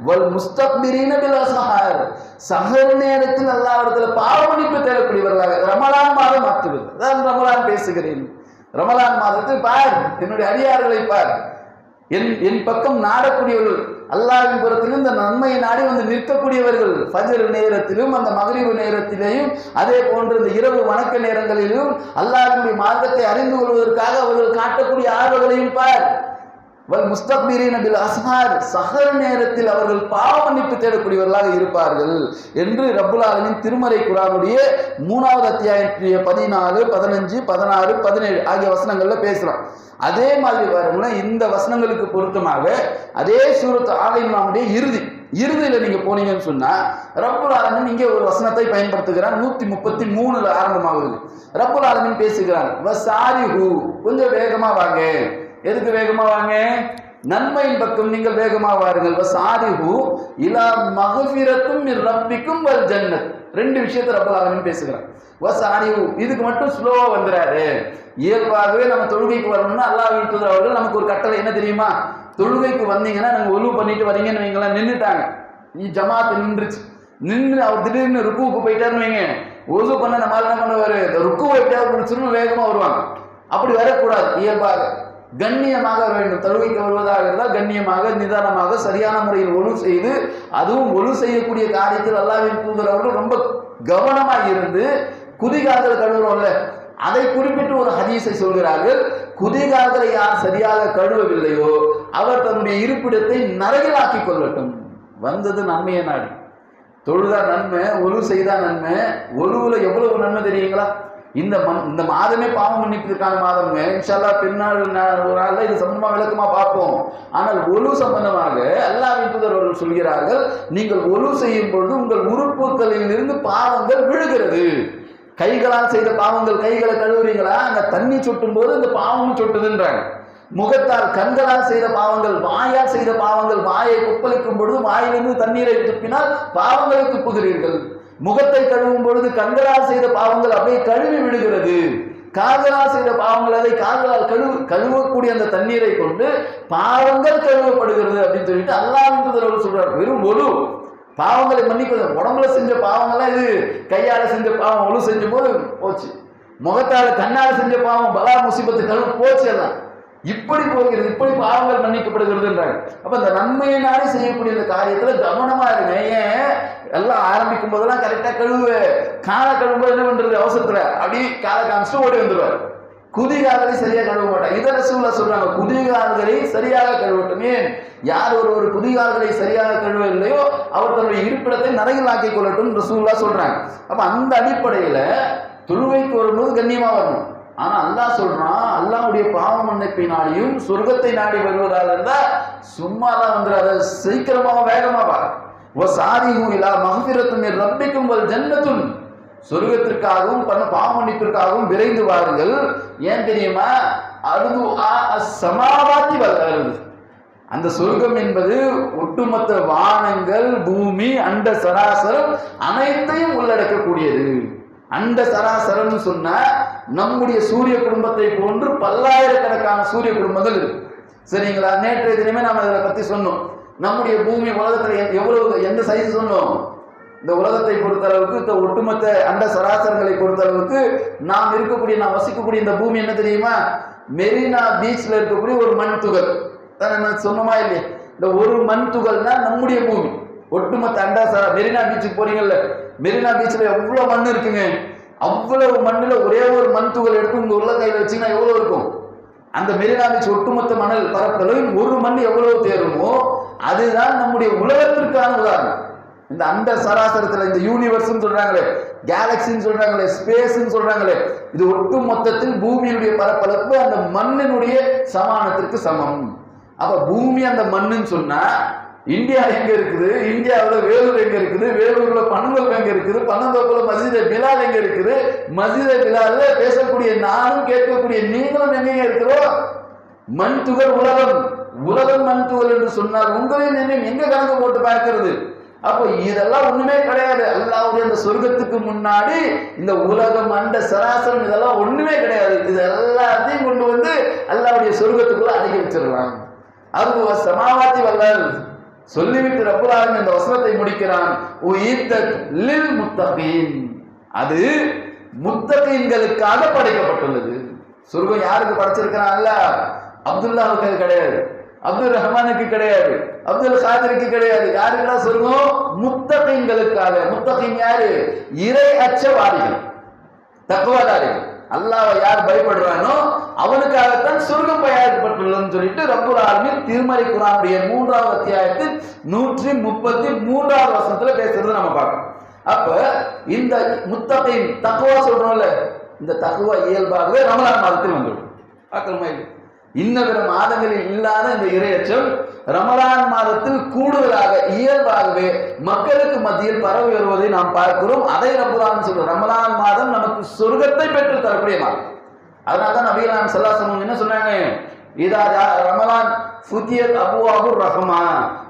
வல் முஸ்தக்பிரீன பில் அஸ்ஹார், சஹர் நேரத்தில் அல்லாஹ்விடத்தில் பாவ மன்னிப்பு தேடக்கூடியவர்களாக ரமலான் மாதம் மாற்றுவது. அதான் ரமலான் பேசுகிறேன். ரமலான் மாதத்தில் பார், என்னுடைய அடியார்களை பார், என் பக்கம் நாடக்கூடியவர்கள், அல்லாஹ்வின் புறத்திலும் இந்த நன்மையை நாடி வந்து நிற்கக்கூடியவர்கள். ஃபஜ்ர் நேரத்திலும் அந்த மக்ரிப் நேரத்திலேயும் அதே போன்று இந்த இரவு வணக்க நேரங்களிலும் அல்லாஹ்வினுடைய மார்க்கத்தை அறிந்து கொள்வதற்காக அவர்கள் காட்டக்கூடிய ஆர்வங்களையும் பார். வல் முஸ்தக்பிரீன பில் அஸ்ஹார், சஹர் நேரத்தில் அவர்கள் பாவ மன்னிப்பு தேடக்கூடியவர்களாக இருப்பார்கள் என்று ரப்புல் ஆலமீன் திருமறை குர்ஆனுடைய 3வது அத்தியாயத்திய 14, 15, 16, 17 ஆகிய வசனங்கள்ல பேசுறோம். அதே மாதிரி பாருங்களேன், இந்த வசனங்களுக்கு பொருத்தமாக அதே சூரத் ஆல இம்ரானுடைய இறுதியில நீங்க போனீங்கன்னு சொன்னா ரப்புல் ஆலமீன் இங்கே ஒரு வசனத்தை பயன்படுத்துகிறார். 133ல ஆரம்பமாகுது. ரப்புல் ஆலமீன் பேசுகிறார், வசாரிஹு, கொஞ்சம் வேகமா வாங்க. எதுக்கு வேகமா வாங்க? நன்மையின் பக்கம் நீங்கள் வேகமா வாருங்கள். வசாரிஹு இலா மக்ஃபிரத்தும் மின் ரப்பிக்கும் வல் ஜன்னத். ரெண்டு விஷயத்தை ரப்பல் ஆலமீன் பேசுகிறார். வசாரிஹு, இதுக்கு மட்டும் ஸ்லோவா வந்துறாரு. இயல்பாகவே நம்ம தொழுகைக்கு வரணும்னா அல்லாஹ்வின் தூதர் அவர்கள் நமக்கு ஒரு கட்டளை என்ன தெரியுமா? தொழுகைக்கு வந்தீங்கன்னா நாங்க ஒலு பண்ணிட்டு வரீங்கன்னு வைங்களேன், நின்றுட்டாங்க, நீ ஜமாத் நின்றுச்சு, நின்று அவர் திடீர்னு ருக்குவுக்கு போயிட்டாருன்னு வைங்க, ஒது பண்ண நம்மளால என்ன பண்ணுவாரு, ருக்குவை எப்படியாவது பிடிச்சிருந்து வேகமா வருவாங்க. அப்படி வரக்கூடாது. இயல்பாக கண்ணியமாக வர வேண்டும். தொழுகைக்கு வருவதாக இருந்தால் கண்ணியமாக, நிதானமாக, சரியான முறையில் ஒழு செய்து, அதுவும் ஒழு செய்யக்கூடிய காரியத்தில் அல்லாஹ்வின் தூதர் அவர்கள் ரொம்ப கவனமாக இருந்து, குதிகால்கள் கழுவுறோம்ல, அதை குறிப்பிட்டு ஒரு ஹதீஸை சொல்கிறார்கள். குதிகால்களை யார் சரியாக கழுவவில்லையோ அவர் தன்னுடைய இருப்பிடத்தை நரகிலாக்கிக் கொள்ளட்டும். வந்தது நன்மையை நாடி, தொழுதா நன்மை, ஒழு செய்தா நன்மை. ஒழுவுல எவ்வளவு நன்மை தெரியுங்களா? இந்த மாதமே பாவம் மன்னிப்பதற்கான மாதம்ங்க. இன்ஷா அல்லாஹ் பின்னால் ஒரு நாள்ல இது சம்பந்தமா விளக்கமா பார்ப்போம். ஆனால் ஒழு சம்பந்தமாக அல்லாஹ்வின் தூதர் அவர்கள் சொல்கிறார்கள், நீங்கள் ஒழு செய்யும் பொழுது உங்கள் உறுப்புகளில் இருந்து பாவங்கள் விழுகிறது. கைகளால் செய்த பாவங்கள், கைகளை கழுவுறீங்களா, அந்த தண்ணி சொட்டும் போது இந்த பாவமும் சொட்டுதுன்றாங்க. முகத்தால், கண்களால் செய்த பாவங்கள், வாயால் செய்த பாவங்கள், வாயை கொப்பளிக்கும் பொழுது வாயிலிருந்து தண்ணீரை துப்பினால் பாவங்களை துப்புகிறீர்கள். முகத்தை கழுவும் பொழுது கண்களால் செய்த பாவங்கள் அப்படியே கழுவி விடுகிறது. கால்களால் செய்த பாவங்கள் அதை கால்களால் கழுவக்கூடிய அந்த தண்ணீரை கொண்டு பாவங்கள் கழுவப்படுகிறது அப்படின்னு சொல்லிட்டு அல்லாஹ்வின் தூதர் சொல்றாரு. வெறும் ஒழு பாவங்களை மன்னிக்கிறது. உடம்புல செஞ்ச பாவங்கள்லாம் இது கையால செஞ்ச பாவம் ஒழு செஞ்ச போது போச்சு. முகத்தால கண்ணால செஞ்ச பாவம் பலா முசிபத்து கழுவு போச்சு. எல்லாம் இப்படி போகிறது, இப்படி பாவங்கள் மன்னிக்கப்படுகிறதுன்றாங்க. அப்ப இந்த நன்மையை நாடி செய்யக்கூடிய இந்த காரியத்துல கவனமா இருங்க. ஏன் எல்லாம் ஆரம்பிக்கும் போதெல்லாம் கரெக்டா கழுவு, காலை கழுவும்போது என்ன பண்றது, அவசரத்துல அப்படி காலை காமிச்சுட்டு ஓடி வந்துருவாரு. குதிகால்களை சரியாக கழுவ மாட்டாங்க. இதை ரசூலுல்லாஹ் சொல்றாங்க, குதிகால்களை சரியாக கழுவட்டும். ஏன்? யார் ஒரு குதிகால்களை சரியாக கழுவவில்லையோ அவர் தன்னுடைய இருப்பிடத்தை நரகில் ஆக்கிக் கொள்ளட்டும் ரசூலுல்லாஹ் சொல்றாங்க. அப்ப அந்த அடிப்படையில தொழுகைக்கு வரும்போது கண்ணியமா வரணும். ஆனா அல்லாஹ் சொல்றான், அல்லாஹ்வுடைய பாவ மன்னிப்பை நாடியும் சொர்க்கத்தை நாடி வருவதால் இருந்தா சும்மாதான் வந்துடாத, சீக்கிரமாக வேகமா வா. வசாரிஹு இலா மக்ஃபிரத்தும் மின் ரப்பிக்கும் வல் ஜன்னத்துன், சொர்க்கத்திற்காகவும் பாவ மன்னிப்பிற்காகவும் விரைந்து வாருங்கள். ஏன் தெரியுமா? அருது சமாவாத்தி வளருது. அந்த சொர்க்கம் என்பது ஒட்டுமொத்த வானங்கள், பூமி, அண்ட சராசரம் அனைத்தையும் உள்ளடக்கக்கூடியது. அண்ட சராசரம் சொன்னா நம்முடைய சூரிய குடும்பத்தை போன்று பல்லாயிரக்கணக்கான சூரிய குடும்பங்கள் இருக்கு. சரிங்களா? நேற்றைய தினமே நாம இதை பத்தி சொன்னோம். நம்முடைய பூமி உலகத்துல எவ்வளவு, எந்த சைஸ் சொன்னோம்? இந்த உலகத்தை பொறுத்த அளவுக்கு, இந்த ஒட்டுமொத்த அண்ட சராசரங்களை பொறுத்த அளவுக்கு நாம் இருக்கக்கூடிய, நாம் வசிக்கக்கூடிய இந்த பூமி என்ன தெரியுமா? மெரினா பீச்ல இருக்கக்கூடிய ஒரு மண் துகள் தான். சொன்னமா இல்லையா? இந்த ஒரு மண் துகள் தான் நம்முடைய பூமி. ஒட்டுமொத்த மெரினா பீச்சுக்கு போறீங்கல்ல, மெரினா பீச்ல எவ்வளவு மண் இருக்குங்க. அவ்வளவு மண்ணுல ஒரே ஒரு மண் துகள் எடுத்து உங்க உள்ள கையில வச்சீங்கன்னா எவ்வளவு இருக்கும்? அந்த மெரினா பீச் ஒட்டுமொத்த மணல் பரப்பளவில் ஒரு மண் எவ்வளவு தேருமோ அதுதான் நம்முடைய உலகத்திற்கான உதாரணம். இந்த அண்ட சராசரத்துல இந்த யூனிவர்ஸ் சொல்றாங்களே, கேலக்சின்னு சொல்றாங்களே, ஸ்பேஸ் சொல்றாங்களே, இது ஒட்டு மொத்தத்தில் பூமியினுடைய பரப்பளவு அந்த மண்ணினுடைய சமானத்திற்கு சமம். அப்ப பூமி அந்த மண்ணுன்னு சொன்னா இந்தியா எங்க இருக்குது? இந்தியாவில் வேலூர் எங்க இருக்குது? வேலூர்ல பனங்கல் எங்க இருக்குது? பனங்கோப்புல மஸ்ஜிதே பிலால் எங்க இருக்குது? மஸ்ஜிதே பிலால்ல பேசக்கூடிய நானும் கேட்கக்கூடிய நீங்களும் எங்க இருக்கிறோம்? மண் துகள் உலகம். உலகம் மண் துகள் என்று சொன்னால் உங்களையும் என்னையும் எங்க கணக்கு போட்டு பார்க்கிறது? அப்போ இதெல்லாம் ஒண்ணுமே கிடையாது. அல்லாஹ்வுடைய அந்த சொர்க்கத்துக்கு முன்னாடி இந்த உலகம் அண்ட சராசரம் இதெல்லாம் ஒண்ணுமே கிடையாது. இது எல்லாத்தையும் கொண்டு வந்து அல்லாஹ்வுடைய சொர்க்கத்துக்குள்ள அடக்கி வச்சிடலாம். அது சமாவாத்தி வல்லல் சொல்லிவிட்டு ரப்புல் ஆலமீன் இந்த வசனத்தை முடிக்கிறான். லில் முத்தகீன், அது முத்தகீன்களுக்காக படைக்கப்பட்டுள்ளது. சொர்க்கம் யாருக்கு படைச்சிருக்கிறான்? அல்லாஹ். அப்துல்லாவுக்கு கிடையாது, அப்துல் ரஹ்மானுக்கு கிடையாது, அப்துல் காதிருக்கு கிடையாது. யாருக்கெல்லாம் சொர்க்கம்? முத்தகீன்களுக்காக. முத்தகீன் யாரு? இறை அச்சவாதிகள், தக்வாதாரிகள். அல்லாஹ்வை யார் பயப்படுறானோ அவனுக்காகத்தான் சொர்க்கம் தயாரிக்கப்பட்டுள்ளதுன்னு சொல்லிட்டு ரப்புல் ஆலமீன் திருமறை குர்ஆனுடைய 3வது அத்தியாயத்தில் 133வது வசனத்துல பேசுறது நம்ம பார்க்கணும். அப்ப இந்த முத்தகீன் தக்வா சொல்றோம்ல, இந்த தக்வா இயல்பாகவே ரமலான் மாதத்தில் வந்துடும். பார்க்கணுமா? இன்ன பிற மாதங்களில் இல்லாத இந்த இறையச்சம் ரமலான் மாதத்தில் கூடுதலாக இயல்பாகவே மக்களுக்கு மத்தியில் பரவி வருவதை நாம் பார்க்கிறோம். அதை ரப்புல் ஆலமீன் சொல்றார், ரமலான் மாதம் நமக்கு சொர்க்கத்தை பெற்று தரக்கூடிய மாதம். அதனால்தான் நபிகள் நாயகம் ஸல்லல்லாஹு அலைஹி வஸல்லம் என்ன சொன்னாங்க? இதா ரமலான் ஃபுதியத் அபுவாபுர் ரஹ்மா,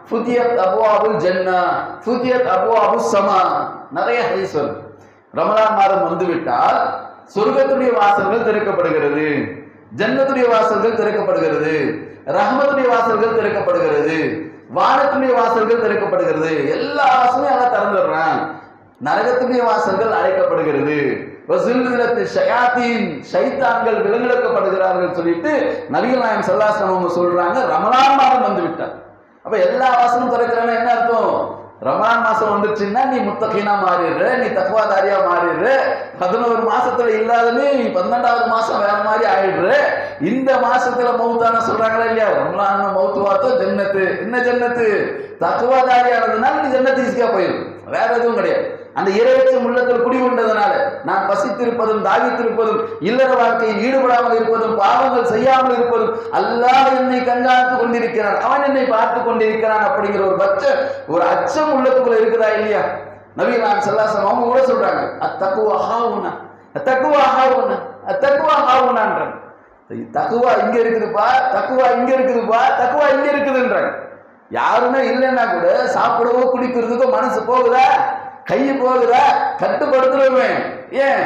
ஃபுதியத் அபுவாபுல் ஜன்னா, ஃபுதியத் அபுவாபுஸ் ஸமா. நிறைய ஹதீஸ் வருது. ரமலான் மாதம் வந்துவிட்டால் சொர்க்கத்துடைய வாசல்கள் திறக்கப்படுகிறது, ஜன்னத்துடைய வாசல்கள் திறக்கப்படுகிறது, ரஹ்மத்துடைய வாசல்கள் திறக்கப்படுகிறது, வானத்துடைய வாசல்கள் திறக்கப்படுகிறது. எல்லா வாசலையும் அல்லாஹ் திறந்துடுறான். நரகத்துடைய வாசல்கள் அழைக்கப்படுகிறது. ஷைத்தான்கள் விலங்கிழக்கப்படுகிறார்கள் சொல்லிட்டு நபிகள் நாயகம் ஸல்லல்லாஹு அலைஹி வஸல்லம் சொல்றாங்க. ரமலான் மாதம் வந்து விட்டார். அப்ப எல்லா வாசலும் திறக்கிறான்னு என்ன அர்த்தம்? ரமலான் மாசம் வந்துருச்சுன்னா நீ முத்தகீனா மாறிடுற, நீ தக்வாதாரியா மாறிடுற. 11 மாசத்துல இல்லாத நீ 12வது மாசம் வேற மாதிரி ஆயிடுற. இந்த மாசத்துல மௌத்தான சொல்றாங்களா இல்லையா? ரமலான் மௌத்து வாத்தோ ஜன்னத்து. என்ன ஜன்னத்து? தக்வாதாரியானதுனால நீ ஜன்னத்து ஈஸியா போயிடும், வேற எதுவும் கிடையாது. அந்த இறையச்சம் உள்ளத்தில் குடிகொண்டதனால நான் பசித்திருப்பதும் தாகித்திருப்பதும் இல்லற வாழ்க்கையில் ஈடுபடாமல் இருப்பதும் பாவங்கள் செய்யாமல் இருப்பதும் அல்லாஹ் என்னை கண்காணித்து கொண்டிருக்கிறான், அவன் என்னை பார்த்து கொண்டிருக்கிறான் அப்படிங்கிற ஒரு அச்சம் உள்ளத்துக்குள்ள இருக்குதா இல்லையா? நபிகள் நாயகம் ஸல்லல்லாஹு அலைஹி வஸல்லம் அவங்க கூட சொல்றாங்க, அத்தக்வா ஹாவுனா, அத்தக்வா ஹாவுனா, அத்தக்வா ஹாவுனான்றாங்க. தக்வா இங்க இருக்குதுப்பா, தக்வா இங்க இருக்குதுப்பா, தக்வா இங்க இருக்குதுன்றாங்க. யாருமே இல்லைன்னா கூட சாப்பிடவோ குடிக்கிறதுக்கோ மனசு போகுதா? கையை போகுதா? கட்டுப்படுத்துறவன். ஏன்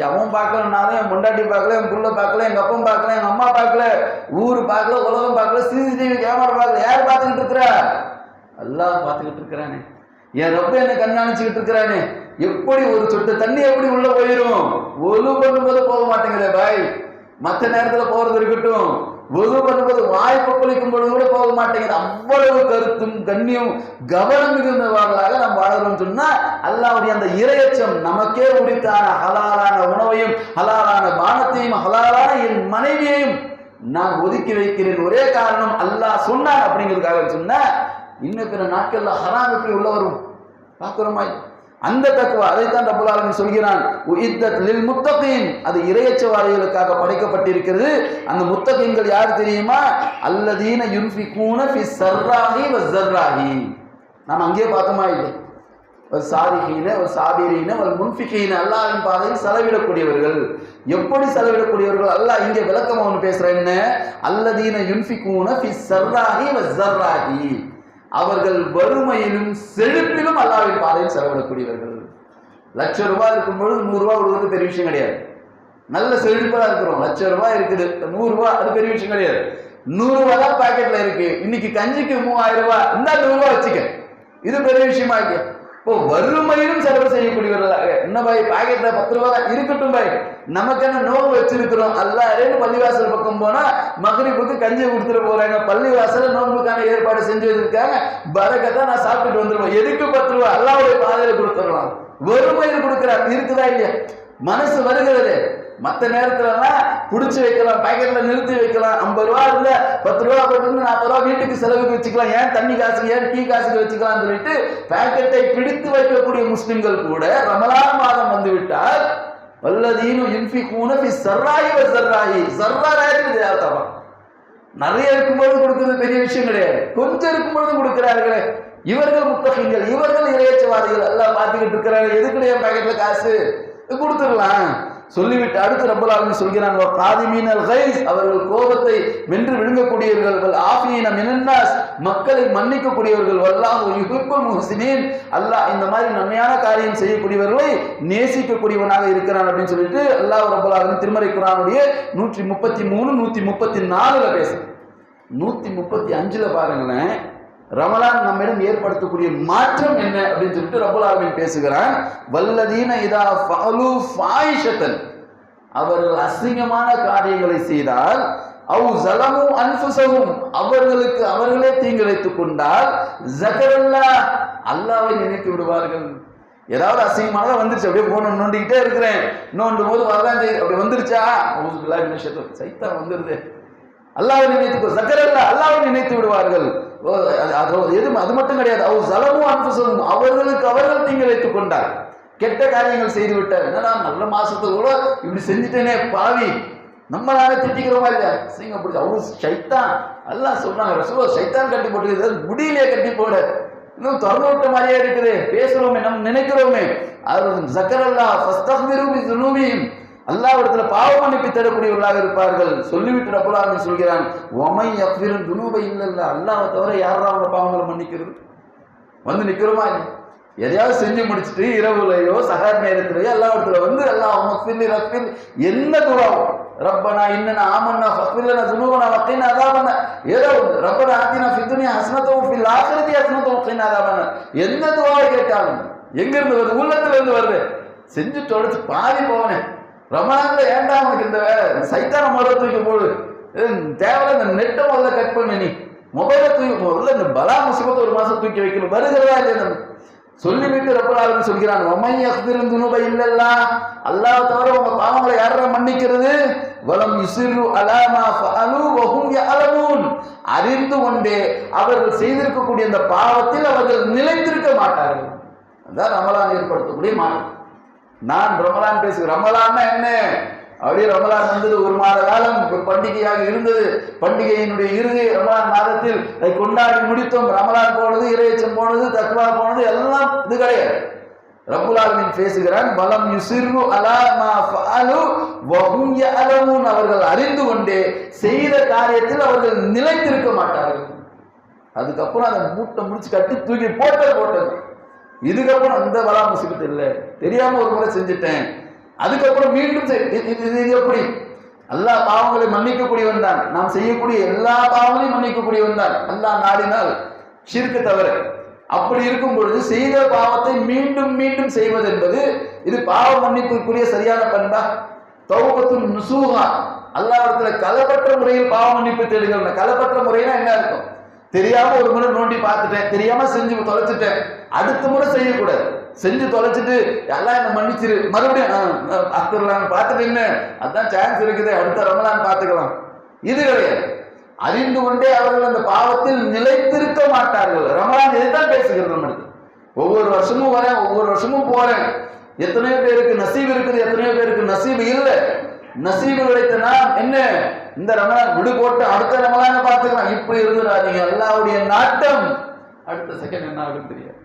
எவன் பார்க்கலனாலும் என் முண்டாட்டி பார்க்கல, என் புள்ள பார்க்கல, எங்க அப்பன் பார்க்கல, எங்க அம்மா பார்க்கல, ஊரு பார்க்கல, உலகம் பார்க்கல, சிசிடிவி கேமரா பார்க்கல, யார் பார்த்துக்கிட்டு இருக்கிறா? அல்லாஹ் பார்த்துக்கிட்டு இருக்கிறானே. என் ரப்ப என்ன கண்காணிச்சுக்கிட்டு இருக்கிறானே. எப்படி ஒரு சொட்டு தண்ணி எப்படி உள்ள போயிடும்? ஒலு பண்ணும்போது போக மாட்டேங்குதே பாய். மற்ற நேரத்துல போறது இருக்கட்டும், ஒது பண்ணும்போது வாய் கொப்பளிக்கும் பொழுது கூட போக மாட்டேங்குது. அவ்வளவு கருத்தும் கண்ணியம் கவனம் மிகுந்தவர்களாக நாம் வாழறோம் சொன்னா அல்லாஹ்வுடைய அந்த இறையச்சம் நமக்கே உரித்தான ஹலாலான உணவையும் ஹலாலான பானத்தையும் ஹலாலான என் மனைவியையும் நான் ஒதுக்கி வைக்கிறேன். ஒரே காரணம் அல்லாஹ் சொன்னான் அப்படிங்கிறதுக்காக சொன்னா இன்னும் பிற நாட்கள்ல ஹராம் எப்படி உள்ள வரும் பார்க்கிறோமா? அந்த தக்வா, அதைத்தான் ரப்புல் ஆலமீன் சொல்கிறான், உஇத்தத் லில் முத்தகீன், அது இறையச்சவாதிகளுக்காக படைக்கப்பட்டிருக்கிறது. அந்த முத்தகீன்கள் யார் தெரியுமா? அல்லதீன யுன்ஃபிகூன ஃபிஸ் ஸர்ராஹி வஸ்ஸர்ராஹி. நாம் அங்கேயே பார்த்தோமா இல்லை? ஒரு சாரிஹீன, ஒரு சாபிரீன, ஒரு முன்ஃபிகீன, அல்லாஹ்வின் பாதையில் செலவிடக்கூடியவர்கள். எப்படி செலவிடக்கூடியவர்கள்? அல்லாஹ் இங்கே விளக்கம் ஒன்று பேசுறேன். என்ன? அல்லதீன யுன்ஃபிகூன ஃபிஸ் ஸர்ராஹி வஸ்ஸர்ராஹி, அவர்கள் வறுமையிலும் செழிப்பிலும் அல்லாஹ்வின் பாதையில் செலவிடக்கூடியவர்கள். ₹1,00,000 இருக்கும் பொழுது ₹100 கொடுக்கிறது பெரிய விஷயம் கிடையாது. நல்ல செழிப்பா இருக்கிறோம், ₹1,00,000 இருக்குது, ₹100 அது பெரிய விஷயம் கிடையாது. ₹100 தான் பாக்கெட்ல இருக்கு. இன்னைக்கு கஞ்சிக்கு ₹3000, இந்த ₹100 வச்சுக்க, இது பெரிய விஷயமா இருக்கு. இப்போ வறுமையிலும் செலவு செய்யக்கூடியவர்களாக, என்ன பாய் பாக்கெட்ல 10 ரூபாய் இருக்கட்டும் பாய், நமக்கு என்ன நோவு வச்சிருக்கிறோம் அல்லாஹ்ரேன்னு பள்ளிவாசல் பக்கம் போனா மகரிபுக்கு கஞ்சி கொடுத்துட்டு போறாங்க. பள்ளிவாசல நோன்புக்கான ஏற்பாடு செஞ்சு வச்சிருக்காங்க, பரக்கத்தா நான் சாப்பிட்டு வந்துருவோம். எதுக்கு 10 ரூபாய்? அல்லாஹ்வுடைய பாதையில கொடுத்துடலாம். வறுமையில் கொடுக்கிறார், இருக்குதா இல்லையா? மனசு வருகிறது. மற்ற நேரத்துலலாம் பிடிச்சி வைக்கலாம், பாக்கெட்ல நிறுத்தி வைக்கலாம். 50 ரூபா இல்ல 10 ரூபா போட்டு 40 ரூபா வீட்டுக்கு செலவுக்கு வச்சுக்கலாம், ஏன் தண்ணி காசு ஏன் டீ காசுக்கு வச்சுக்கலாம் சொல்லிட்டு பாக்கெட்டை பிடித்து வைக்கக்கூடிய முஸ்லிம்கள் கூட ரமலான் மாதம் வந்து விட்டால் வல்லதீனு யுன்ஃபிகூன ஃபி ஸர்ராயி வ ஸர்ராயி, நிறைய இருக்கும்போது கொடுக்கிறது பெரிய விஷயம் கிடையாது, கொஞ்சம் இருக்கும்போது கொடுக்கிறார்களே இவர்கள் முத்தகீன்கள், இவர்கள் இறையச்சவாதிகள். எல்லாம் பார்த்துக்கிட்டு இருக்கிறாங்க, எதுக்குடைய பாக்கெட்ல காசு கொடுத்துடலாம் சொல்லிவிட்டு அடுத்து ரப்பல் ஆலமீன் சொல்கிறான், காதிமீனல் கைஸ், அவர்கள் கோபத்தை வென்று விழுங்கக்கூடியவர்கள், ஆஃபீன மினன் நாஸ், மக்களை மன்னிக்கக்கூடியவர்கள், வல்லாஹு யுஹிப்புல் முஹ்சினீன், அல்லாஹ் இந்த மாதிரி நன்மையான காரியம் செய்யக்கூடியவர்களை நேசிக்கக்கூடியவனாக இருக்கிறான் அப்படின்னு சொல்லிட்டு அல்லாஹ் ரப்பல் ஆலமீன் திருமறை குர்ஆனுடைய 133 134ல பேசுறான். 135ல பாருங்களேன், ரமலான் நம்மிடம் ஏற்படுத்தக்கூடிய மாற்றம் என்ன அப்படின்னு சொல்லிட்டு ரப்பல் ஆலமீன் பேசுகிறான். வல்லதீன இதா ஃபஅலு ஃபாயிஷத்தன், அவர்கள் அசிங்கமான காரியங்களை செய்தால், அவ் ஸலமு அன்ஃபுஸஹும், அவர்களுக்கு அவர்களே தீங்கிழைத்துக் கொண்டால், ஸக்கரல்லாஹ், அல்லாஹ்வை நினைத்து விடுவார்கள். ஏதாவது அசிங்கமானதா வந்துருச்சு, அப்படியே போன நோண்டிக்கிட்டே இருக்கிறேன், நோண்டும் போது வரதான் செய்யுது, அப்படி வந்துருச்சா அவுஸு பில்லாஹி மினஷ் ஷைத்தானிர் சைத்தான் வந்துருது, அல்லாஹ்வை நினைத்து ஸக்கரல்லாஹ், அல்லாஹ்வை நினைத்து விடுவார்கள். அது மட்டும் கிடையாது, அவர் ஸலமு அன்ஃபுஸஹும், அவர்களுக்கு அவர்கள் தீங்கிழைத்துக் கொண்டார், கெட்ட காரியங்கள் செய்து விட்டார். என்னடா நல்ல மாசத்துல கூட இப்படி செஞ்சுட்டேனே பாவி, நம்ம நானே திட்டிக்கிறோமா இல்லையா? சீங்க பிடிச்ச அவர் ஷைத்தான், அல்லாஹ் சொல்றாங்க ரசூலுல்லாஹ் ஷைத்தான் கட்டி போட்டு முடியிலே கட்டி போட, இன்னும் திறந்து விட்ட மாதிரியே இருக்குது, பேசுறோமே நம்ம நினைக்கிறோமே. அவர் ஸக்கரல்லாஹ் ஃபஸ்தக்பிரு பிஸுனூபிஹிம், அல்லாஹ்விடத்துல பாவ மன்னிப்பு தேடக்கூடியவர்களாக இருப்பார்கள். சொல்லிவிட்டு ரப்பல் ஆலமீன் சொல்கிறான், வமை யக்ஃபிரு துனூப இல்லல்லாஹ், அல்லாஹ்வை தவிர யாரா அவங்க பாவங்களை மன்னிக்கிறது? வந்து நிக்கிறோமா? எதையாவது செஞ்சு முடிச்சுட்டு இரவுலையோ சஹர் நேரத்திலேயோ அல்லாஹ்விடத்துல வந்து அல்லாஹ் மக்ஃபிர்லி ரப்பில் என்ன துவா, ரப்பனா இன்னனா ஆமன்னா ஃபக்ஃபிர் லனா ذுனூபனா வகினா அஸாபன்னா, ஏதோ ரப்பனா ஆதினா ஃபித் துன்யா ஹஸனத்தன் ஃபில் ஆখিরাতি ஹஸனத்தன் வகினா அஸாபன்னா, எந்த துவாவை கேட்டாலும் எங்க இருந்து வருது? உள்ளத்துல இருந்து வருது. செஞ்சு தொலைச்சு பாதி போவனே, ரமலான்ல ஏன்டா உனக்கு இந்த வேலை? சைத்தான மொபைல் தூக்கி போடு, தேவையில்ல இந்த நெட்டை முதல்ல கட் பண்ணு, நீ மொபைலை தூக்கி போடல, இந்த பலா முசிபத்தை 1 மாசம் தூக்கி வைக்கணும், வருகிறதா இல்லையா? சொல்லிவிட்டு ரப்பல் ஆலமீன் சொல்கிறான், வமை யக்ஃபிரு துனூப இல்லல்லாஹ், அல்லாஹ் தவிர உங்க பாவங்களை யாரா மன்னிக்கிறது? வலம் யுஸிரு அலா மா ஃபஅலு வஹும் யஅலமூன், அறிந்து கொண்டே அவர்கள் செய்திருக்கக்கூடிய அந்த பாவத்தில் அவர்கள் நிலைத்திருக்க மாட்டார்கள். அதான் ரமலான் ஏற்படுத்தக்கூடிய மாற்றம். நான் ரமலான் பேசுகிறேன், ரமலான்னா என்ன? அப்படியே ரமலான் வந்தது, 1 மாத காலம் ஒரு பண்டிகையாக இருந்தது. பண்டிகையினுடைய இறுதி ரமலான் மாதத்தில் அதை கொண்டாடி முடித்தோம். ரமலான் போனது, இறையச்சம் போனது, தக்வா போனது, எல்லாம் இது கிடையாது. ரப்பல் ஆலமீன் பேசுகிறான், வலம் யுஸிரு அலா மா ஃபஅலு வஹும் யஅலமூன், அவர்கள் அறிந்து கொண்டே செய்த காரியத்தில் அவர்கள் நிலைத்திருக்க மாட்டார்கள். அதுக்கப்புறம் அதை மூட்டை முடிச்சு கட்டி தூக்கி போட்டது. இதுக்கப்புறம் அந்த வலா முசிபத்து இல்லை, தெரியாம ஒரு முறை செஞ்சுட்டேன், அதுக்கப்புறம் மீண்டும் இது எப்படி? அல்லாஹ் பாவங்களை மன்னிக்கக்கூடியவன் தான், நாம் செய்யக்கூடிய எல்லா பாவங்களையும் மன்னிக்கக்கூடியவன் தான், அல்லாஹ் நாடினால் ஷிர்க் தவிர. அப்படி இருக்கும் பொழுது செய்த பாவத்தை மீண்டும் மீண்டும் செய்வது என்பது இது பாவ மன்னிப்புக்குரிய சரியான பண்பா? தௌபத்துன் நுசூஹா, அல்லாஹ்விடத்துல களப்பற்ற முறையில் பாவ மன்னிப்பு தேடுங்கள். களப்பற்ற முறைனா என்ன அர்த்தம்? தெரியாம ஒரு முறை நோண்டி பார்த்துட்டேன், தெரியாம செஞ்சு தொலைச்சிட்டேன், அடுத்த முறை செய்யக்கூடாது. செஞ்சு தொலைச்சிட்டு எல்லாம் என்ன மன்னிச்சிரு, மறுபடியும் அத்தரலாம் பார்த்துட்டேன்னு, அதான் சான்ஸ் இருக்குது, அடுத்த ரமலான் பார்த்துக்கலாம், இது கிடையாது. அறிந்து கொண்டே அவர்கள் அந்த பாவத்தில் நிலைத்திருக்க மாட்டார்கள். ரமலான் இதுதான் பேசுகிறது. நம்மளுக்கு ஒவ்வொரு வருஷமும் வரேன், ஒவ்வொரு வருஷமும் போறேன். எத்தனையோ பேருக்கு நசீப் இருக்குது, எத்தனையோ பேருக்கு நசீப் இல்லை. நசீபு கிடைத்த நாம் என்ன, இந்த ரமலான் விடு போட்டு அடுத்த ரமலான பார்த்துக்கலாம், இப்படி இருந்துடாதீங்க. அல்லாஹ்வுடைய நாட்டம் அடுத்த செகண்ட் என்ன ஆகும் தெரியாது.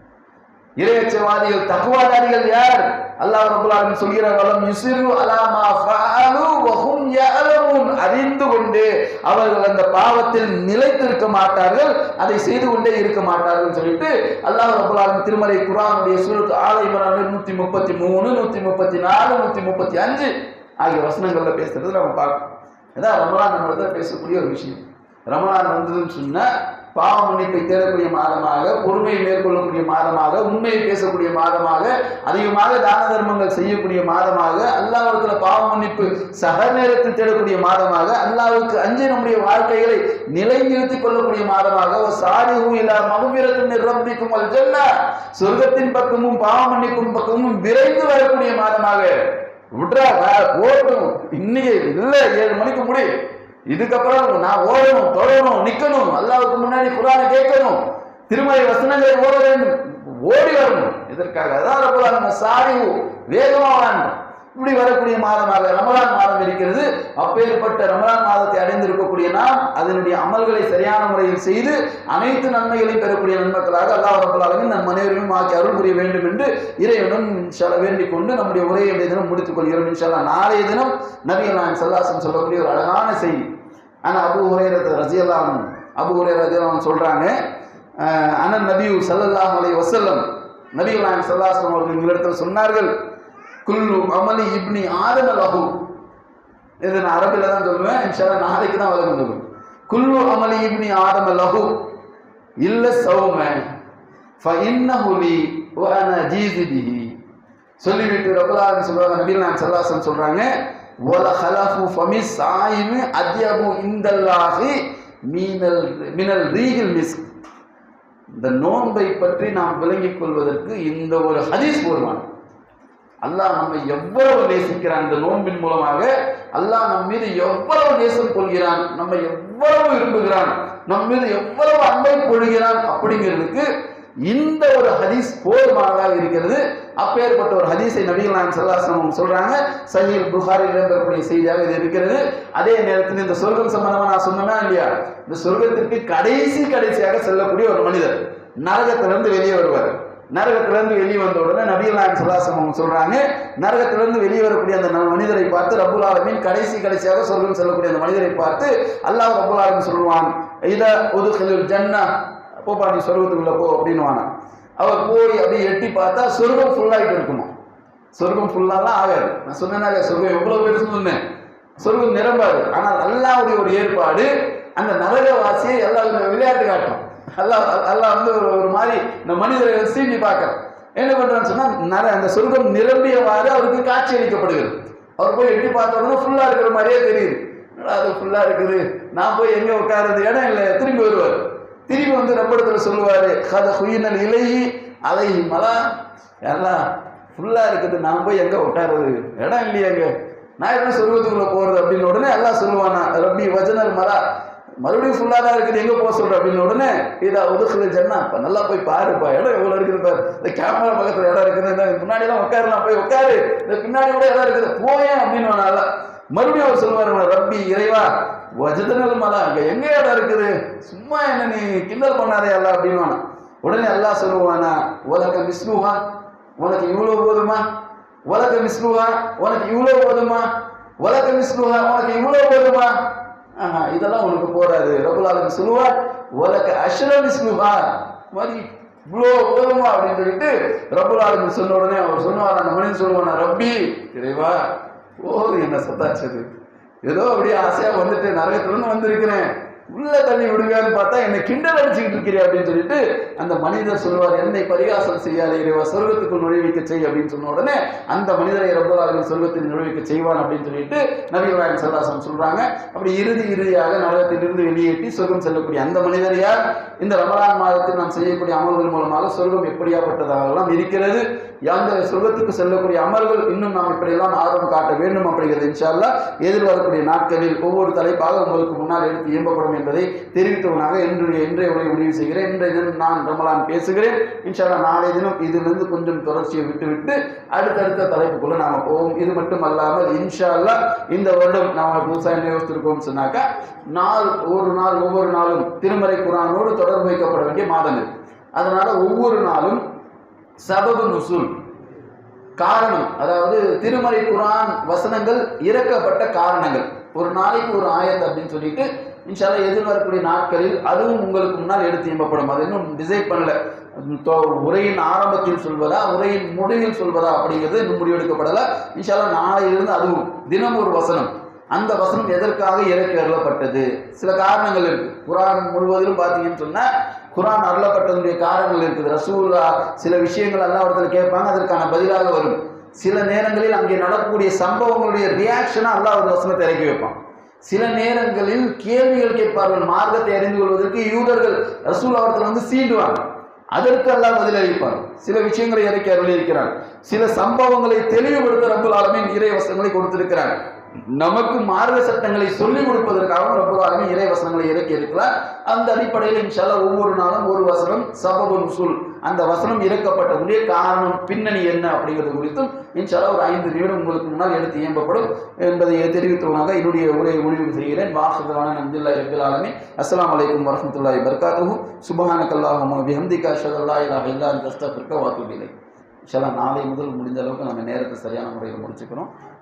இறையச்சவாதிகள் தக்வாதாரிகள் யார்? அல்லாஹ் ரப்பல் ஆலமீன் சொல்கிறார், வலம் யுஸிரு அலா மா ஃபஅலு வஹும் யஅலமூன், அறிந்து கொண்டு அவர்கள் அந்த பாவத்தில் நிலைத்திருக்க மாட்டார்கள், அதை செய்து கொண்டே இருக்க மாட்டார்கள் சொல்லிட்டு அல்லாஹ் ரப்பல் ஆலமீன் திருமறை குர்ஆனுடைய சூரத் ஆல இம்ரான் 133 134 135 ஆகிய வசனங்கள்ல பேசுறது நம்ம பார்க்கணும். அதான் ரமலான் நம்மள பேசக்கூடிய ஒரு விஷயம். ரமலான் வந்ததுன்னு சொன்னா பாவ மன்னிப்பை தேடக்கூடிய மாதமாக, பொறுமையை மேற்கொள்ளக்கூடிய மாதமாக, உண்மையை பேசக்கூடிய மாதமாக, அதிகமாக தான தர்மங்கள் செய்யக்கூடிய மாதமாக, அல்லாஹ்விடத்துல பாவ மன்னிப்பு சக நேரத்தில் தேடக்கூடிய மாதமாக, அல்லாஹ்வுக்கு அஞ்சி நம்முடைய வாழ்க்கைகளை நிலைநிறுத்திக் கொள்ளக்கூடிய மாதமாக, சாரிஹு இலா மக்ஃபிரத்தின் மின் ரப்பிக்கும் வல் ஜன்னah, சொர்க்கத்தின் பக்கமும் பாவ மன்னிப்பும் பக்கமும் விரைந்து வரக்கூடிய மாதமாக. விட்றா ஓட்டும், இன்னைக்கு இல்ல 7 மணிக்கு முடி, இதுக்கப்புறம் நான் ஓடணும், தொடரணும், நிக்கணும், அல்லாஹ்வுக்கு முன்னாடி குர்ஆனை கேட்கணும், திருமறை வசனங்களை ஓட வேண்டும், ஓடி வரணும். இதற்காக அதான் ரப்பல் ஆலமீன் சாரிஹு வேகமா வரணும். இப்படி வரக்கூடிய மாதமாக ரமலான் மாதம் இருக்கிறது. அப்பேற்பட்ட ரமலான் மாதத்தை அடைந்திருக்கக்கூடிய நாம் அதனுடைய அமல்களை சரியான முறையில் செய்து அனைத்து நன்மைகளையும் பெறக்கூடிய நன்மக்களாக அல்லாஹ் ரப்பல் ஆலமீன் நம் அனைவரையும் ஆக்கி அருள் புரிய வேண்டும் என்று இறைவனும் இன்ஷா அல்லாஹ் வேண்டிக் கொண்டு நம்முடைய உரையை தினம் முடித்துக் கொள்கிறோம். இன்ஷா அல்லாஹ் நாளைய தினம் நபிகள் நாயகம் ஸல்லல்லாஹு அலைஹி வஸல்லம் சொல்லக்கூடிய ஒரு அழகான செய்தி. ஆனா அபூ ஹுரைரா ரலியல்லாஹு அன்ஹு, அபூ ஹுரைரா ரலியல்லாஹு அன்ஹு சொல்றாங்க, அண்ணன் நபி ஸல்லல்லாஹு அலைஹி வஸல்லம் நபிகள் நாயகம் ஸல்லல்லாஹு அலைஹி வஸல்லம் அவர்கள் எங்களிடத்தில் சொன்னார்கள், குல்லு அமலி இப்னி ஆதம லஹு. இது நான் அரபில தான் சொல்லுவேன், இன்ஷா அல்லாஹ் நாளைக்கு தான் வழக்கம் சொல்லுவேன். குல்லு அமலி இப்னி ஆதம லஹு இல்ல ஸௌம ஃபஇன்னஹு லி வ அனா ஜீஸி பிஹி. சொல்லிவிட்டு ரப்பல் ஆலமீன் சொல்றாங்க, நபிகள் நாயகம் ஸல்லல்லாஹு அலைஹி வஸல்லம் சொல்றாங்க, வல ஹலஃபு ஃபமிஸ் ஸாயிமி அத்யபு இன்தல்லாஹி மினல் ரீஹில் மிஸ்க். இந்த நோன்பை பற்றி நாம் விளங்கிக் கொள்வதற்கு இந்த ஒரு ஹதீஸ் போதுமான. அல்லாஹ் நம்மை எவ்வளவு நேசிக்கிறான், இந்த நோன்பின் மூலமாக அல்லாஹ் நம் மீது எவ்வளவு நேசம் கொள்கிறான், நம்மை எவ்வளவு விரும்புகிறான், நம் மீது எவ்வளவு அன்பை பொழிகிறான் அப்படிங்கிறதுக்கு இந்த ஒரு ஹதீஸ் போதுமானதாக இருக்கிறது. அப்பேற்பட்ட ஒரு ஹதீஸை நபிகள் நாயகம் ஸல்லல்லாஹு அலைஹி வஸல்லம் சொல்றாங்க. சஹீஹ் புகாரியில் இடம்பெறக்கூடிய செய்தியாக இது இருக்கிறது. அதே நேரத்தில் இந்த சொர்க்கம் சம்பந்தமா நான் சொன்னேனா இல்லையா, இந்த சொர்க்கத்திற்கு கடைசியாக செல்லக்கூடிய ஒரு மனிதர் நரகத்திலிருந்து வெளியே வருவார். நரகத்திலிருந்து வெளியே வந்த உடனே நபிகள் நாயகம் ஸல்லல்லாஹு அலைஹி வஸல்லம் சொல்றாங்க, நரகத்திலிருந்து வெளியே வரக்கூடிய அந்த மனிதரை பார்த்து ரப்புல் ஆலமீன் கடைசியாக சொர்க்கம் செல்லக்கூடிய அந்த மனிதரை பார்த்து அல்லாஹ் ரப்புல் ஆலமீன் சொல்லுவான், இதா உதுகிலுல் ஜன்னah, போப்பா நீ சொர்க்கத்துக்குள்ள போ அப்படின்னுவானா. அவர் போய் அப்படியே எட்டி பார்த்தா சொர்க்கம் ஃபுல்லாகிட்டு இருக்குமா. சொர்க்கம் ஃபுல்லாலாம் ஆகாது. நான் சொன்னேன்னா சொர்க்கம் எவ்வளவு பேர் சொன்னேன், சொர்க்கம் நிரம்பாது. ஆனால் அல்லாஹ்வுடைய ஒரு ஏற்பாடு, அந்த நரகவாசியை எல்லாம் விளையாட்டு காட்டும். அல்லாஹ் வந்து ஒரு மாதிரி இந்த மனிதரை சீண்டி பார்க்கறான். என்ன பண்றான்னு சொன்னா, அந்த சொர்க்கம் நிரம்பியவாறு அவருக்கு காட்சி அளிக்கப்படுகிறது. அவர் போய் எட்டி பார்த்த உடனே ஃபுல்லா இருக்கிற மாதிரியே தெரியுது. அது ஃபுல்லா இருக்குது, நான் போய் எங்க உட்காருறது, இடம் இல்லை, திரும்பி வருவார். திரும்பி வந்து ரப்படத்துல சொல்லுவாரு, கத குயினல் இலையி அலைஹி மலா, எல்லாம் ஃபுல்லா இருக்குது, நான் போய் எங்க உட்காருறது, இடம் இல்லையாங்க, நான் எப்படி சொர்க்கத்துக்குள்ள போறது அப்படின்னு உடனே எல்லாம் சொல்லுவானா, ரப்பி வஜனல் மலா, மறுபடியும் ஃபுல்லா தான் இருக்குது, எங்க போக சொல்ற அப்படின்னு உடனே இதா உதுகுலுல் ஜன்னah, அப்ப நல்லா போய் பாருப்பா, இடம் எவ்வளவு இருக்குது பாரு, இந்த கேமரா பக்கத்துல இடம் இருக்குது, முன்னாடி எல்லாம் உட்காருலாம், போய் உட்காரு, இந்த பின்னாடி கூட இடம் இருக்குது, போயேன் அப்படின்னு. மறுபடியும் அவர் சொல்லுவாரு, ரப்பி இறைவா வஜதனல் மலா, அங்க எங்க இடம் இருக்குது, சும்மா என்ன நீ கிண்டல் பண்ணாதே அல்ல அப்படின்னு. உடனே அல்லாஹ் சொல்லுவானா, உலக மிஸ்லுஹா, உனக்கு இவ்வளவு போதுமா, உலக மிஸ்லுஹா உனக்கு இவ்வளவு போதுமா, உலக மிஸ்லுஹா உனக்கு இவ்வளவு போதுமா, இதெல்லாம் உனக்கு போறாது. ரப்பல் ஆலமீன் சொல்லுவார், உலக அஷ்ர மிஸ்லுஹா, மாதிரி இவ்வளோ போதுமா அப்படின்னு சொல்லிட்டு ரப்பல் ஆலமீன் சொன்ன உடனே அவர் சொன்னார், அந்த மனிதன் சொல்லுவானா, ரப்பி இறைவா போது என்ன சத்தாச்சது, ஏதோ அப்படியே ஆசையா வந்துட்டு நரகத்திலிருந்து வந்திருக்கிறேன், உள்ள தள்ளி விடுவேன்னு பார்த்தா என்னை கிண்டல் அடிச்சுக்கிட்டு இருக்கிறேன் அப்படின்னு சொல்லிட்டு அந்த மனிதர் சொல்லுவார், என்னை பரிகாசம் செய்யாதே இறைவா, சொர்க்கத்துக்குள் நுழைவிக்க செய் அப்படின்னு சொன்ன உடனே அந்த மனிதரை ரப்பல் ஆலமீன் சொர்க்கத்தில் நுழைவிக்க செய்வான் அப்படின்னு சொல்லிட்டு நபிகள் நாயகம் ஸல்லல்லாஹு அலைஹி வஸல்லம் சொல்றாங்க. அப்படி இறுதியாக நரகத்திலிருந்து வெளியேற்றி சொர்க்கம் செல்லக்கூடிய அந்த மனிதர் யார்? இந்த ரமலான் மாதத்தில் நாம் செய்யக்கூடிய அமல்கள் மூலமாக சொர்க்கம் எப்படியாப்பட்டதாகலாம் இருக்கிறது, அந்த சொர்க்கத்துக்கு செல்லக்கூடிய அமல்கள் இன்னும் நாம் இப்படியெல்லாம் ஆர்வம் காட்ட வேண்டும் அப்படிங்கிறது இன்ஷா அல்லாஹ் எதிர்வரக்கூடிய நாட்களில் ஒவ்வொரு தலைப்பாக உங்களுக்கு முன்னால் எடுத்து இயம்பப்படும் என்பதை தெரிவித்தவனாக இன்றைய உரை முடிவு செய்கிறேன். இன்றைய தினம் நான் ரமலான் பேசுகிறேன். இன்ஷா அல்லாஹ் நாளைய தினம் இதிலிருந்து கொஞ்சம் தொடர்ச்சியை விட்டுவிட்டு அடுத்தடுத்த தலைப்புக்குள்ள நாம போவோம். இது மட்டும் அல்லாமல் இன்ஷா அல்லாஹ் இந்த வருடம் நாம புதுசாக என்ன யோசிச்சிருக்கோம் சொன்னாக்கா, ஒவ்வொரு நாளும் திருமறை குர்ஆனோடு தொடர்பு வைக்கப்பட வேண்டிய மாதங்கள். அதனால ஒவ்வொரு நாளும் சபபு நுசூல், காரணம், அதாவது திருமறை குர்ஆன் வசனங்கள் இறக்கப்பட்ட காரணங்கள், ஒரு நாளைக்கு ஒரு ஆயத் அப்படின்னு சொல்லிட்டு இன்ஷா அல்லாஹ் எதிர்வரக்கூடிய நாட்களில் அதுவும் உங்களுக்கு முன்னால் எடுத்து எம்பப்படும். அது இன்னும் டிசைட் பண்ணல, உரையின் ஆரம்பத்தில் சொல்வதா உரையின் முடிவில் சொல்வதா அப்படிங்கிறது இன்னும் முடிவெடுக்கப்படல. இன்ஷா அல்லாஹ் நாளையிலிருந்து அதுவும் தினம் ஒரு வசனம், அந்த வசனம் எதற்காக இறக்கி அருளப்பட்டது? சில காரணங்கள் இருக்கு. குர்ஆன் முழுவதிலும் பார்த்தீங்கன்னு சொன்னா குர்ஆன் அருளப்பட்டதுடைய காரணங்கள் இருக்குது. ரசூலுல்லா சில விஷயங்கள் அல்லாஹ்விடத்தில் கேட்பாங்க, அதற்கான பதிலாக வரும். சில நேரங்களில் அங்கே நடக்கக்கூடிய சம்பவங்களுடைய ரியாக்ஷனா அல்லாஹ் ஒரு வசனத்தை இறக்கி வைப்பான். சில நேரங்களில் கேள்விகள் கேட்பார்கள். மார்க்கத்தை அறிந்து கொள்வதற்கு யூதர்கள் ரசூலுல்லாஹ்விடத்தில் வந்து சீண்டுவாங்க, அதற்கு அல்லாஹ் பதில் அளிப்பார். சில விஷயங்களை இறக்கி அருளியிருக்கிறார். சில சம்பவங்களை தெளிவுபடுத்த ரப்பல் ஆலமீன் இறை வசனங்களை கொடுத்திருக்கிறார். நமக்கு மார்க்க சட்டங்களை சொல்லிக் கொடுப்பதற்காக ரப்பல் ஆலமீன் இறை வசனங்களை இறக்கி இருக்கிறார். அந்த அடிப்படையில் இன்ஷா அல்லாஹ் ஒவ்வொரு நாளும் ஒரு வசனம் சபபு நுஸூல், அந்த வசனம் இறக்கப்பட்டதுடைய காரணம் பின்னணி என்ன அப்படிங்கிறது குறித்தும் இன்ஷா அல்லாஹ் ஒரு 5 நிமிடம் உங்களுக்கு முன்னால் எடுத்து இயம்பப்படும் என்பதை தெரிவித்தவனாக என்னுடைய உரையை முடிவு செய்கிறேன். வாஹிதான அல்ஹம்துலில்லாஹி ரப்பில் ஆலமீன். அஸ்ஸலாமு அலைக்கும் வரஹ்மத்துல்லாஹி வபரகாத்துஹு. சுப்ஹானக்கல்லாஹும்ம வபிஹம்திக அஷ்ஹது அல்லா இலாஹா இல்லா அன்த அஸ்தக்ஃபிருக வ அத்தூபு இலைக். இன்ஷா அல்லாஹ் நாளை முதல் முடிஞ்ச அளவுக்கு நம்ம நேரத்தை சரியான முறையில் முடிச்சுக்கிறோம்.